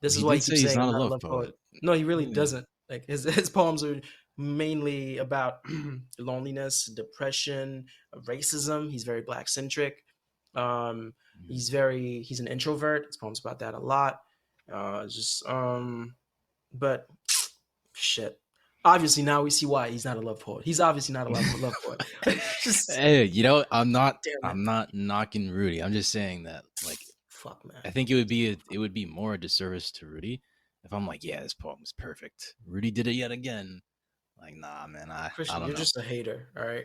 This he is why he did say keeps he's saying not I'm a not a love love poet. poet. No, he really Yeah. doesn't. Like his poems are mainly about loneliness, depression, racism. He's very black centric. He's an introvert. His poems about that a lot. But shit. Obviously now we see why he's not a love poet. He's obviously not a love poet. Hey, I'm not Damn it. knocking Rudy. I'm just saying that like Fuck man. I think it would be more a disservice to Rudy if I'm like, yeah, this poem was perfect. Rudy did it yet again. Like, nah, man, I Christian, don't you're know. just a hater, all right?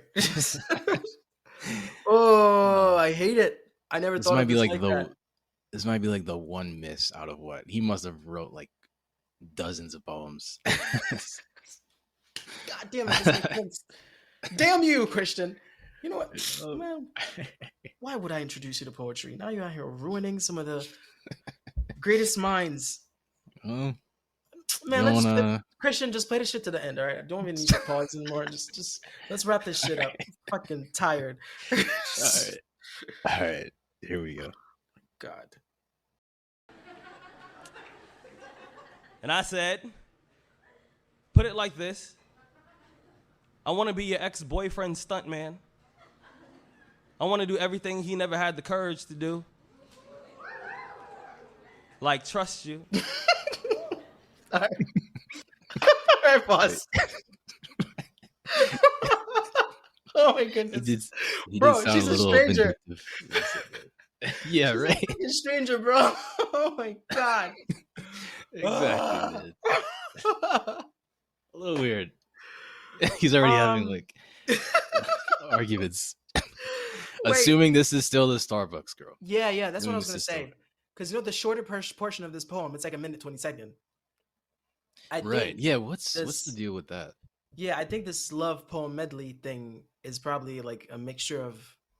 Oh, I hate it. I never This thought might of be this like like that. the one miss out of what he must have wrote like dozens of poems. God damn it, this makes sense. Damn you, Christian. You know what, man? Why would I introduce you to poetry? Now you're out here ruining some of the greatest minds. Well, Man, you let's don't just wanna. Christian, just play the shit to the end, all right? I don't even need to pause anymore. Just let's wrap this shit up. I'm fucking tired. All right, here we go. God. And I said, put it like this. I want to be your ex-boyfriend's stuntman. I want to do everything he never had the courage to do. Like, trust you. All right. All right, boss. Oh Oh my He did. goodness, He did bro. sound a She's a little stranger. vindictive. When he said that. Yeah, She's a right. fucking stranger, bro. Oh my god. Exactly, man. A little weird. He's already having um. like arguments. Wait. Assuming this is still the Starbucks girl. Yeah, yeah. That's what I Assuming was this gonna is still say. Because the shorter portion of this poem, it's like a minute 20 second. I right. think Yeah. What's the this. deal with that? Yeah, I think this love poem medley thing is probably like a mixture of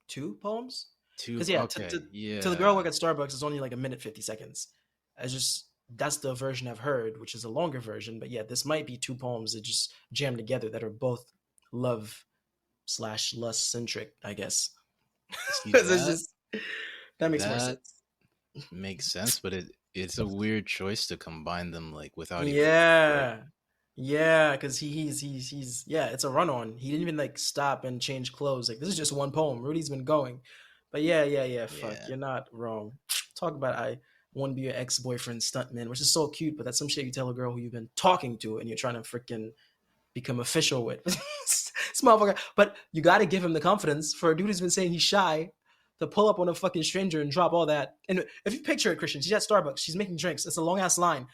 two poems. Two. Because yeah, Okay. to the girl Yeah. work at Starbucks is only like a minute 50 seconds. I just that's the version I've heard, which is a longer version. But yeah, this might be two poems that just jam together that are both love slash lust centric, I guess. See Because it's that just that makes more that sense. makes sense, but it's a weird choice to combine them like without even like. Yeah. Yeah, because he's yeah, it's a run on. He didn't even like stop and change clothes. Like this is just one poem. Rudy's been going. But yeah, yeah, yeah, fuck. Yeah. You're not wrong. Talk about I want to be your ex-boyfriend stuntman, which is so cute, but that's some shit you tell a girl who you've been talking to and you're trying to freaking become official with. This motherfucker. But you gotta give him the confidence for a dude who's been saying he's shy to pull up on a fucking stranger and drop all that. And if you picture it, Christian, she's at Starbucks, she's making drinks. It's a long ass line.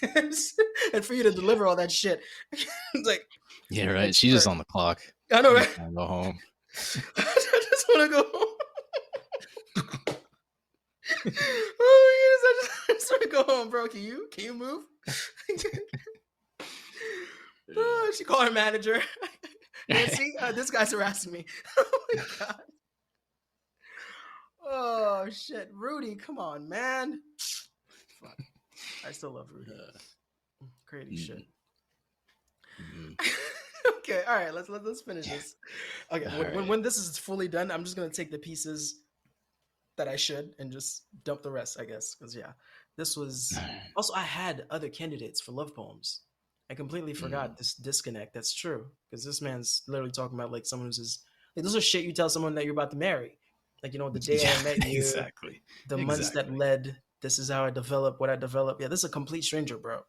And for you to deliver all that shit, it's like, Yeah. Right. She's just on the clock. I know, She's right? just trying to go home. I just want to go home. Oh my goodness, I just want to go home, bro. Can you move? Oh, she called her manager. Nancy, this guy's harassing me. Oh my god. Oh shit, Rudy, come on, man. Fuck. I still love Rudy. Crazy shit. Okay, all right. Let's finish this. Okay, when this is fully done, I'm just gonna take the pieces that I should and just dump the rest, I guess. Because yeah, this was also I had other candidates for love poems. I completely forgot this disconnect. That's true because this man's literally talking about like someone who's just like those are shit you tell someone that you're about to marry. Like the day Yeah, I met you, exactly. the months that led. This is how I develop what I develop. Yeah, this is a complete stranger, bro.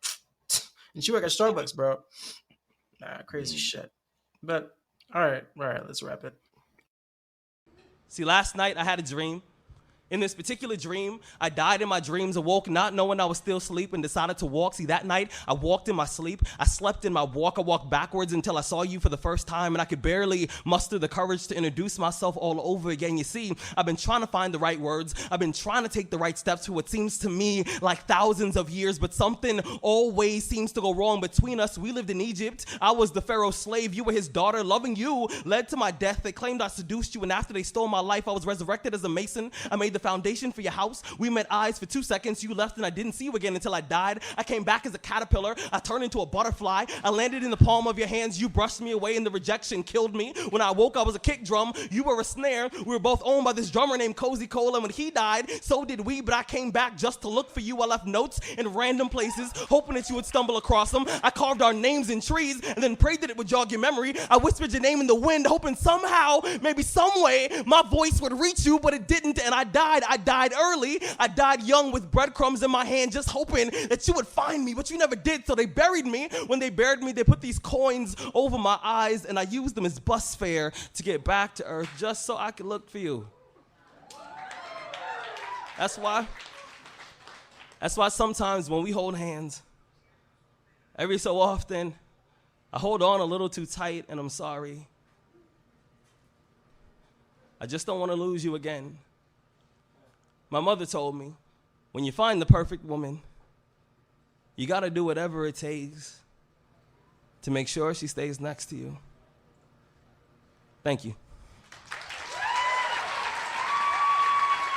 And she work at Starbucks, bro. Nah, crazy shit. But all right, let's wrap it. See, last night I had a dream. In this particular dream, I died in my dreams, awoke not knowing I was still asleep and decided to walk. See, that night, I walked in my sleep. I slept in my walk. I walked backwards until I saw you for the first time, and I could barely muster the courage to introduce myself all over again. You see, I've been trying to find the right words. I've been trying to take the right steps for what seems to me like thousands of years, but something always seems to go wrong between us. We lived in Egypt. I was the Pharaoh's slave. You were his daughter. Loving you led to my death. They claimed I seduced you, and after they stole my life, I was resurrected as a mason. I made the foundation for your house. We met eyes for 2 seconds. You left and I didn't see you again until I died. I came back as a caterpillar. I turned into a butterfly. I landed in the palm of your hands. You brushed me away and the rejection killed me. When I woke, I was a kick drum. You were a snare. We were both owned by this drummer named Cozy Cole, and when he died, so did we, but I came back just to look for you. I left notes in random places, hoping that you would stumble across them. I carved our names in trees and then prayed that it would jog your memory. I whispered your name in the wind, hoping somehow, maybe some way, my voice would reach you, but it didn't, and I died. I died early. I died young with breadcrumbs in my hand, just hoping that you would find me, but you never did, so they buried me. When they buried me, they put these coins over my eyes, and I used them as bus fare to get back to earth just so I could look for you. That's why sometimes when we hold hands, every so often, I hold on a little too tight, and I'm sorry. I just don't want to lose you again. My mother told me, when you find the perfect woman, you got to do whatever it takes to make sure she stays next to you. Thank you.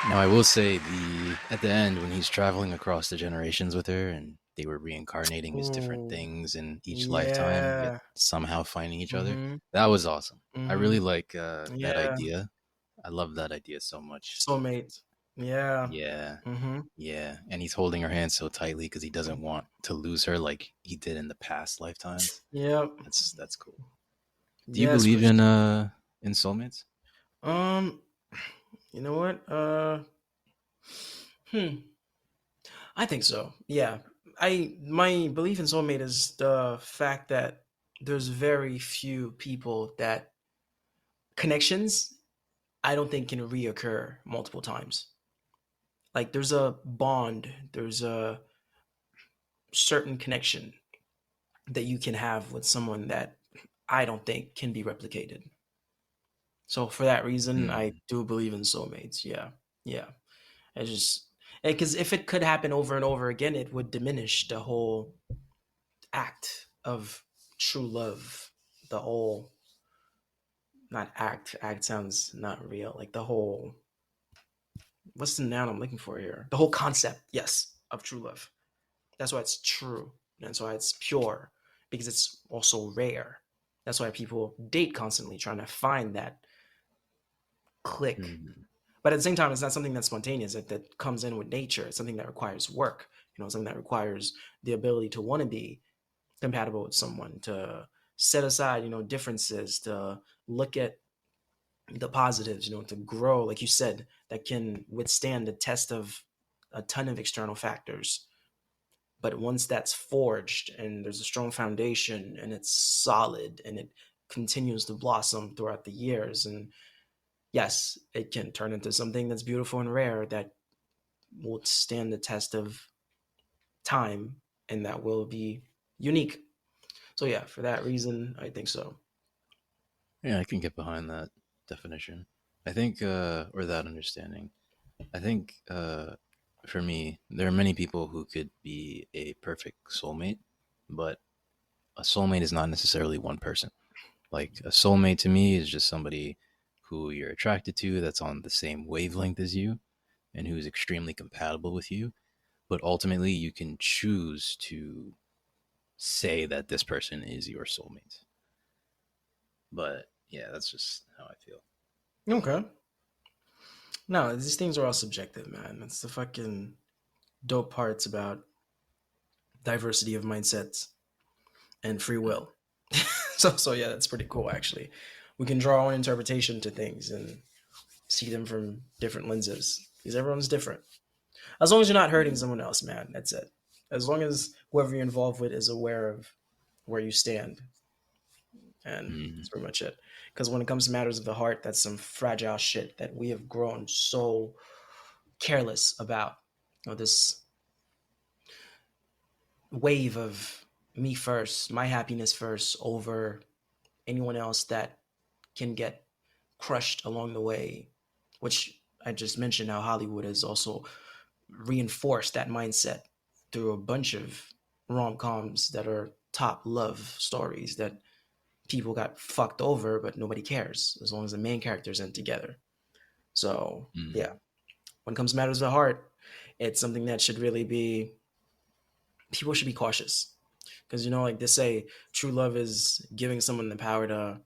Now, I will say at the end when he's traveling across the generations with her and they were reincarnating as different things in each lifetime, yet somehow finding each other. That was awesome. I really like that idea. I love that idea so much. Soulmates. Yeah. Yeah. Yeah. And he's holding her hand so tightly because he doesn't want to lose her like he did in the past lifetimes. Yeah. That's cool. Do you believe in soulmates? You know what? I think so. Yeah. My belief in soulmate is the fact that there's very few people that connections, I don't think can reoccur multiple times. Like there's a bond, there's a certain connection that you can have with someone that I don't think can be replicated. So for that reason, I Mm. do believe in soulmates. Yeah, yeah. I just because if it could happen over and over again, it would diminish the whole act of true love. The whole not act. Act sounds not real. Like the whole what's the noun I'm looking for here? The whole concept, yes, of true love. That's why it's true. That's why it's pure because it's also rare. That's why people date constantly, trying to find that click. Mm. But at the same time, it's not something that's spontaneous, that comes in with nature. It's something that requires work, something that requires the ability to want to be compatible with someone, to set aside, differences, to look at the positives, to grow, like you said, that can withstand the test of a ton of external factors. But once that's forged and there's a strong foundation and it's solid and it continues to blossom throughout the years, and yes, it can turn into something that's beautiful and rare that will stand the test of time and that will be unique. So yeah, for that reason, I think so. Yeah, I can get behind that definition. I think, or that understanding. I think, for me, there are many people who could be a perfect soulmate, but a soulmate is not necessarily one person. Like a soulmate to me is just somebody who you're attracted to that's on the same wavelength as you and who's extremely compatible with you. But ultimately, you can choose to say that this person is your soulmate. But yeah, that's just how I feel. Okay. No, these things are all subjective, man. That's the fucking dope parts about diversity of mindsets and free will. So yeah, that's pretty cool actually. We can draw our own interpretation to things and see them from different lenses because everyone's different. As long as you're not hurting someone else, man, that's it. As long as whoever you're involved with is aware of where you stand, and Mm. that's pretty much it. Because when it comes to matters of the heart, that's some fragile shit that we have grown so careless about. This wave of me first, my happiness first, over anyone else that can get crushed along the way, which I just mentioned how Hollywood has also reinforced that mindset through a bunch of rom-coms that are top love stories that people got fucked over, but nobody cares as long as the main characters end together. So yeah, Mm. when it comes to matters of the heart, it's something that should really be, people should be cautious because like they say, true love is giving someone the power to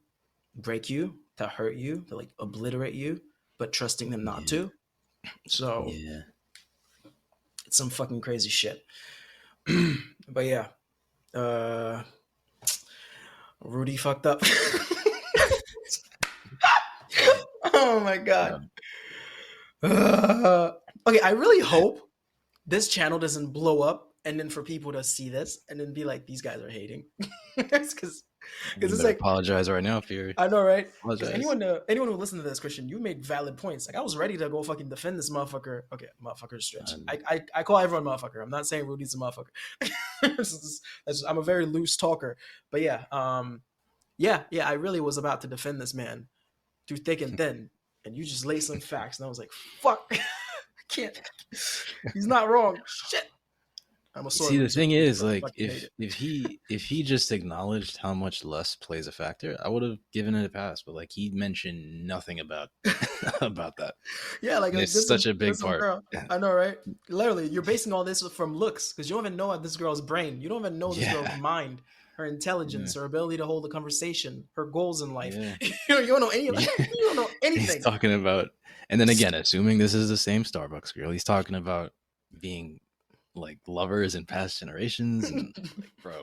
break you, to hurt you, to like obliterate you, but trusting them not Yeah. to. So Yeah. it's some fucking crazy shit. But yeah, uh, Rudy fucked up. Oh my Yeah. god. Okay, I really hope this channel doesn't blow up and then for people to see this and then be like, these guys are hating. Because You it's better like, apologize right now if you're I know, right? Because apologize. anyone who listened to this, Christian, you made valid points. Like I was ready to go fucking defend this motherfucker. Okay, motherfucker stretch. Um, I call everyone motherfucker. I'm not saying Rudy's a motherfucker. I'm a very loose talker. But yeah, yeah. I really was about to defend this man through thick and thin, and you just lay some facts, and I was like, fuck, I can't. He's not wrong. Shit. I'm a sore See, the loser. thing is, I like, fucking hate it. if he just acknowledged how much lust plays a factor, I would have given it a pass. But like, he mentioned nothing about about that, Yeah, like, and like it's such a there's big some part. girl. I know, right? Literally, you're basing all this from looks because you don't even know this girl's brain. You don't even know this girl's Yeah, mind, her yeah, intelligence, her ability to hold a conversation, her goals in life. yeah. You don't know any. Yeah. You don't know He's anything. talking about, and then again, assuming this is the same Starbucks girl, he's talking about being like lovers in past generations, and like, bro,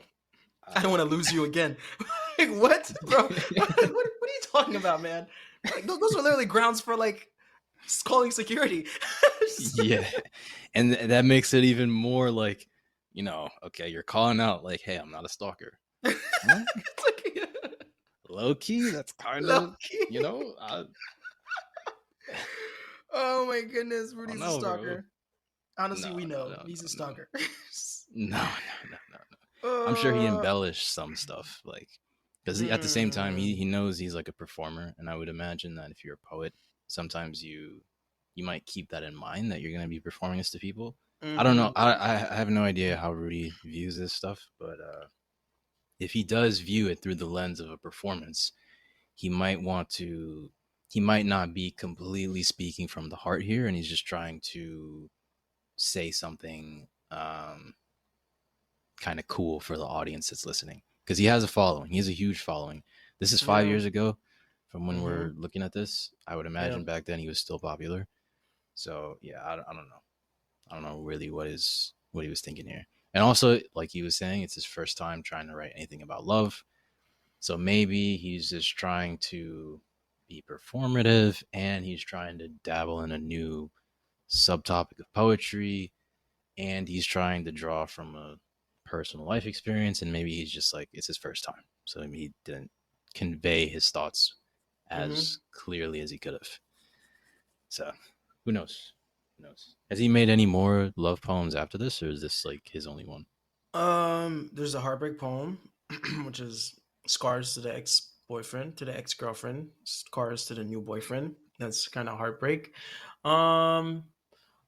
I don't want to lose you again. Like, what, bro? What are you talking about, man? Like, those are literally grounds for like calling security. yeah, and that makes it even more like, okay, you're calling out like, hey, I'm not a stalker. What? It's like, Low key, that's kind of, Low-key. you know, Oh my goodness, I don't Rudy's a know, bro. stalker. Honestly, No, we no, know no, he's a no, no, stalker. no, no, no, no, no. I'm sure he uh, embellished some stuff, like because at the same time mm, he knows he's like a performer, and I would imagine that if you're a poet, sometimes you might keep that in mind that you're gonna be performing this to people. I don't know. mhm, I have no idea how Rudy views this stuff, but if he does view it through the lens of a performance, he might want to. He might not be completely speaking from the heart here, and he's just trying to say something kind of cool for the audience that's listening because he has a following. He has a huge following. This is five yeah, years ago from when we're mhm, looking at this. I would yeah, imagine back then he was still popular. So yeah, I don't know. I don't know really what he was thinking here. And also, like he was saying, it's his first time trying to write anything about love. So maybe he's just trying to be performative and he's trying to dabble in a new subtopic of poetry and he's trying to draw from a personal life experience and maybe he's just like it's his first time so maybe he didn't convey his thoughts mhm. as clearly as he could have. So who knows, has he made any more love poems after this or is this like his only one? There's a heartbreak poem, which is scars to the ex-boyfriend, to the ex-girlfriend, scars to the new boyfriend. That's kind of heartbreak. Um,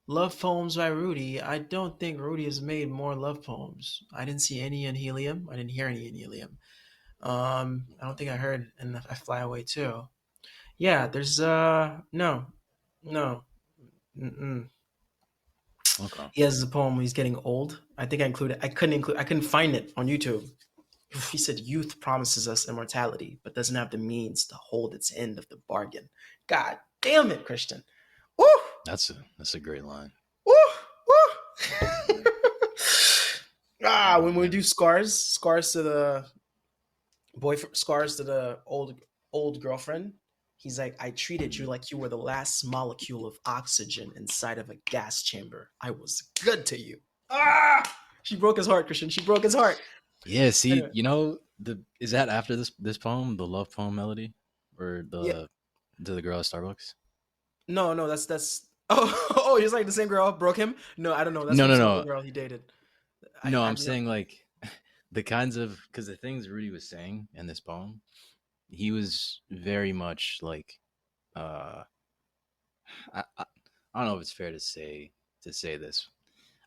Love poems by Rudy. I don't think Rudy has made more love poems. I didn't see any in Helium. I didn't hear any in Helium. I don't think I heard in I Fly Away too. Yeah, there's no, no. Mm-mm. Okay. He has a poem when he's getting old. I think I included. I couldn't find it on YouTube. He said, "Youth promises us immortality, but doesn't have the means to hold its end of the bargain." God damn it, Christian. Woo, That's a great line. woo, woo. When we Man. do scars to the boyfriend, scars to the old girlfriend. He's like, I treated you like you were the last molecule of oxygen inside of a gas chamber. I was good to you. She broke his heart, Christian. She broke his heart. Yeah, see, Anyway, the is that after this poem, the love poem melody, or yeah, the to the girl at Starbucks? no, no, that's. Oh, he's like the same girl broke him. No, I don't know. That's No, from no, some other no, girl he dated. no. I I'm do not. saying like the kinds of because the things Rudy was saying in this poem, he was very much like uh, I don't know if it's fair to say this.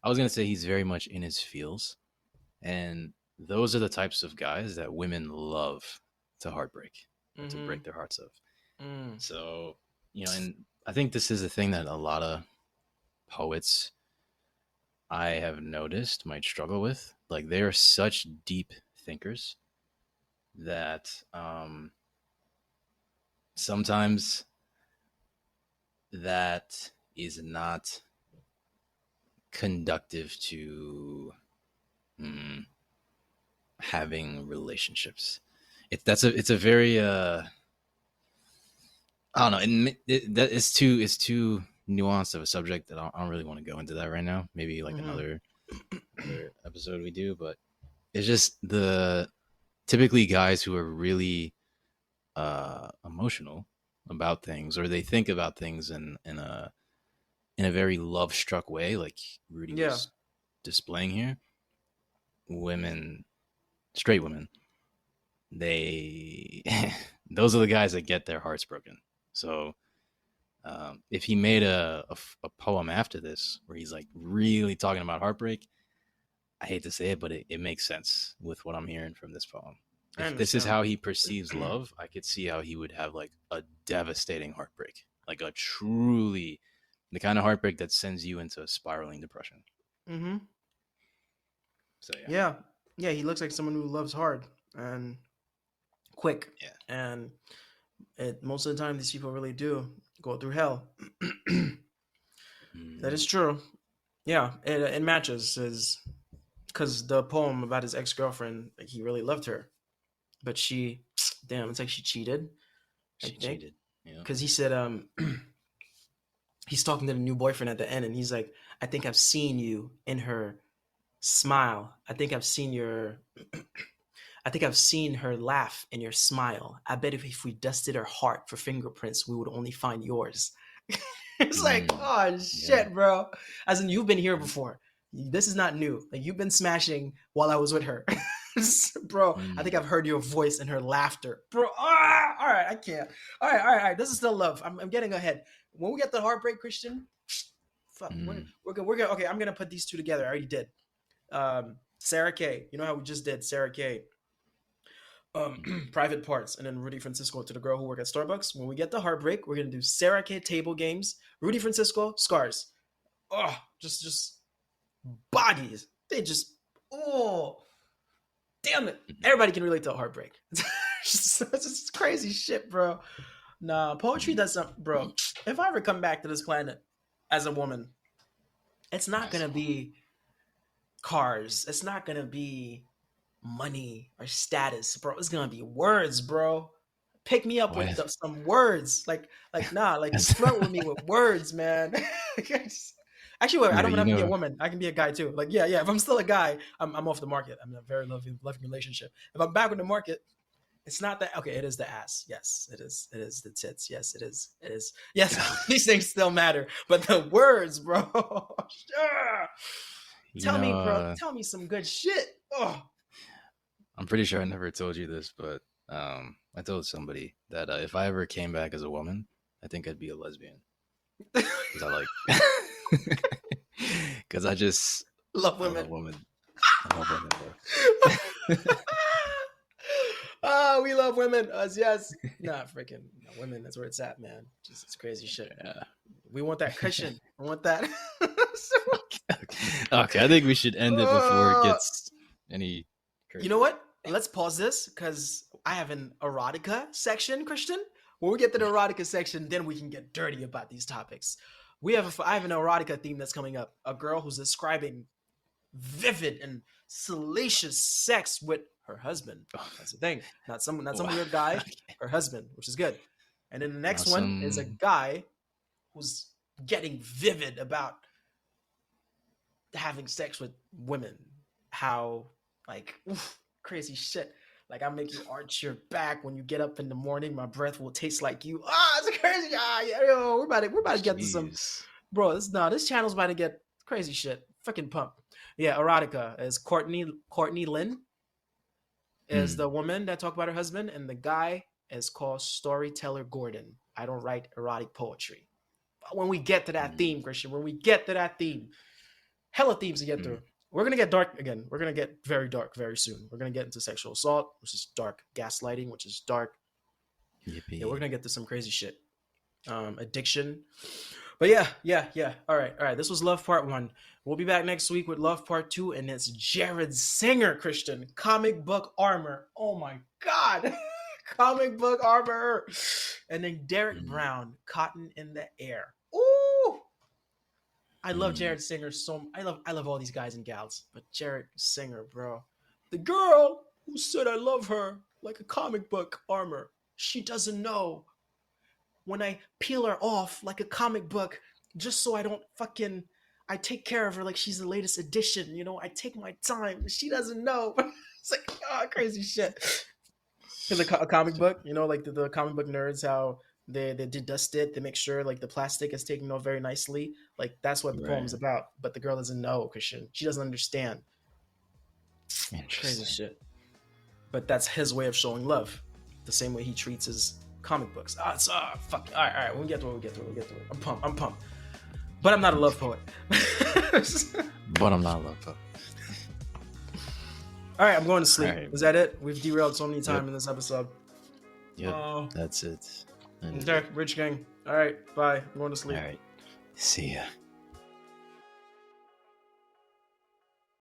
I was gonna say he's very much in his feels, and those are the types of guys that women love to heartbreak or to Mm-hmm. break their hearts of. Mm. So, and I think this is a thing that a lot of poets I have noticed might struggle with. Like they are such deep thinkers that sometimes that is not conductive to mm, having relationships. It's a very I don't know. It's too nuanced of a subject that I don't really want to go into that right now. Maybe like Mm-hmm. another episode we do, but it's just the typically guys who are really emotional about things or they think about things in a very love struck way, like Rudy Yeah. was displaying here. Women, straight women, they those are the guys that get their hearts broken. So if he made a poem after this where he's like really talking about heartbreak, I hate to say it, but it makes sense with what I'm hearing from this poem. I If this is understand. how he perceives love, I could see how he would have like a devastating heartbreak, like a truly the kind of heartbreak that sends you into a spiraling depression. Mm-hmm. So yeah, Yeah. Yeah, he looks like someone who loves hard and quick. yeah. And most of the time, these people really do go through hell. That Mm-hmm. is true. Yeah, it matches his because the poem about his ex girlfriend, like he really loved her, but she, damn, it's like she cheated. I She think cheated. Yeah. because he said he's talking to the new boyfriend at the end, and he's like, I think I've seen you in her smile. I think I've seen your I think I've seen her laugh in your smile. I bet if we dusted her heart for fingerprints, we would only find yours. It's like, Mm, oh yeah. shit, bro. As in, you've been here before. This is not new. Like, you've been smashing while I was with her. Bro, I think Mm, I've heard your voice and her laughter. Bro, all right, I can't. All right. This is still love. I'm getting ahead. When we get the heartbreak, Christian, fuck, mm. we're good. We're good. Okay, I'm gonna put these two together. I already did. Sarah K. You know how we just did Sarah K. Private parts, and then Rudy Francisco to the girl who work at Starbucks. When we get the heartbreak, we're gonna do Sarah K. Table games. Rudy Francisco scars. Oh, just bodies. They just oh damn it. Everybody can relate to a heartbreak. It's just crazy shit, bro. Nah, poetry does something, bro. If I ever come back to this planet as a woman, it's not As gonna a woman. be cars. It's not gonna be money or status, bro. It's gonna be words, bro. Pick me up with What? some words, nah, like As, flirt with me with words, man. Actually, wait, I don't even you have to be a know, woman. I can be a guy too. Like, yeah. If I'm still a guy, I'm off the market. I'm in a very loving relationship. If I'm back in the market, it's not that. Okay, it is the ass. Yes, it is. It is the tits. Yes, it is. It is. Yes, these things still matter, but the words, bro. Sure. you Tell know, me, bro. Tell me some good shit. Oh. I'm pretty sure I never told you this, but I told somebody that if I ever came back as a woman, I think I'd be a lesbian because I like, because Love I love women. women. I love women, bro. Oh, we love women. Us, yes. Nah, freaking no, women. That's where it's at, man. Just it's crazy shit. Yeah. We want that cushion. We want that. Okay, I think we should end it before it gets any You know crazier. what? Let's pause this because I have an erotica section, Christian. When we get to the erotica section, then we can get dirty about these topics. I have an erotica theme that's coming up. A girl who's describing vivid and salacious sex with her husband. That's the thing. Not some Wow. weird guy. Her husband, which is good. And then the next Now one is a some guy who's getting vivid about having sex with women. How like oof, crazy shit. Like I make you arch your back when you get up in the morning. My breath will taste like you. Ah, it's crazy. Ah, yeah, yo, we're about to get to some jeez. bro. This channel's about to get crazy shit. Fucking pump. Yeah, erotica is Courtney Lynn is Hmm. the woman that talked about her husband, and the guy is called Storyteller Gordon. I don't write erotic poetry. But when we get to that Hmm. theme, Christian, when we get to that theme, hella themes to get Hmm. through. We're gonna get dark again. We're gonna get very dark very soon. We're gonna get into sexual assault, which is dark, gaslighting, which is dark. Yeah, we're Yippee. gonna get to some crazy shit. Addiction. But yeah. All right. This was Love Part 1. We'll be back next week with Love Part 2, and it's Jared Singer, Christian. Comic book armor. Oh my god. Comic book armor. And then Derek Hmm. Brown, Cotton in the Air. Ooh. I love Hmm. Jared Singer so I love all these guys and gals, but Jared Singer, bro. The girl who said I love her like a comic book armor. She doesn't know when I peel her off like a comic book just so I don't fucking I take care of her like she's the latest edition, you know. I take my time. She doesn't know. It's like crazy shit. Because a comic book, you know, like the comic book nerds, how they dust it, they make sure like the plastic is taken off very nicely. Like that's what the Right. poem's about. But the girl doesn't know because she doesn't understand. Crazy Interesting. shit. But that's his way of showing love, the same way he treats his comic books. It's fuck. All right. We'll get through it. I'm pumped. But I'm not a love poet. But I'm not love though. All right, I'm going to sleep. All right. Is that it? We've derailed so many times Yep. in this episode. Yep. Oh, That's it. And, okay, Rich Gang. All right, bye. I'm going to sleep. all right. See ya.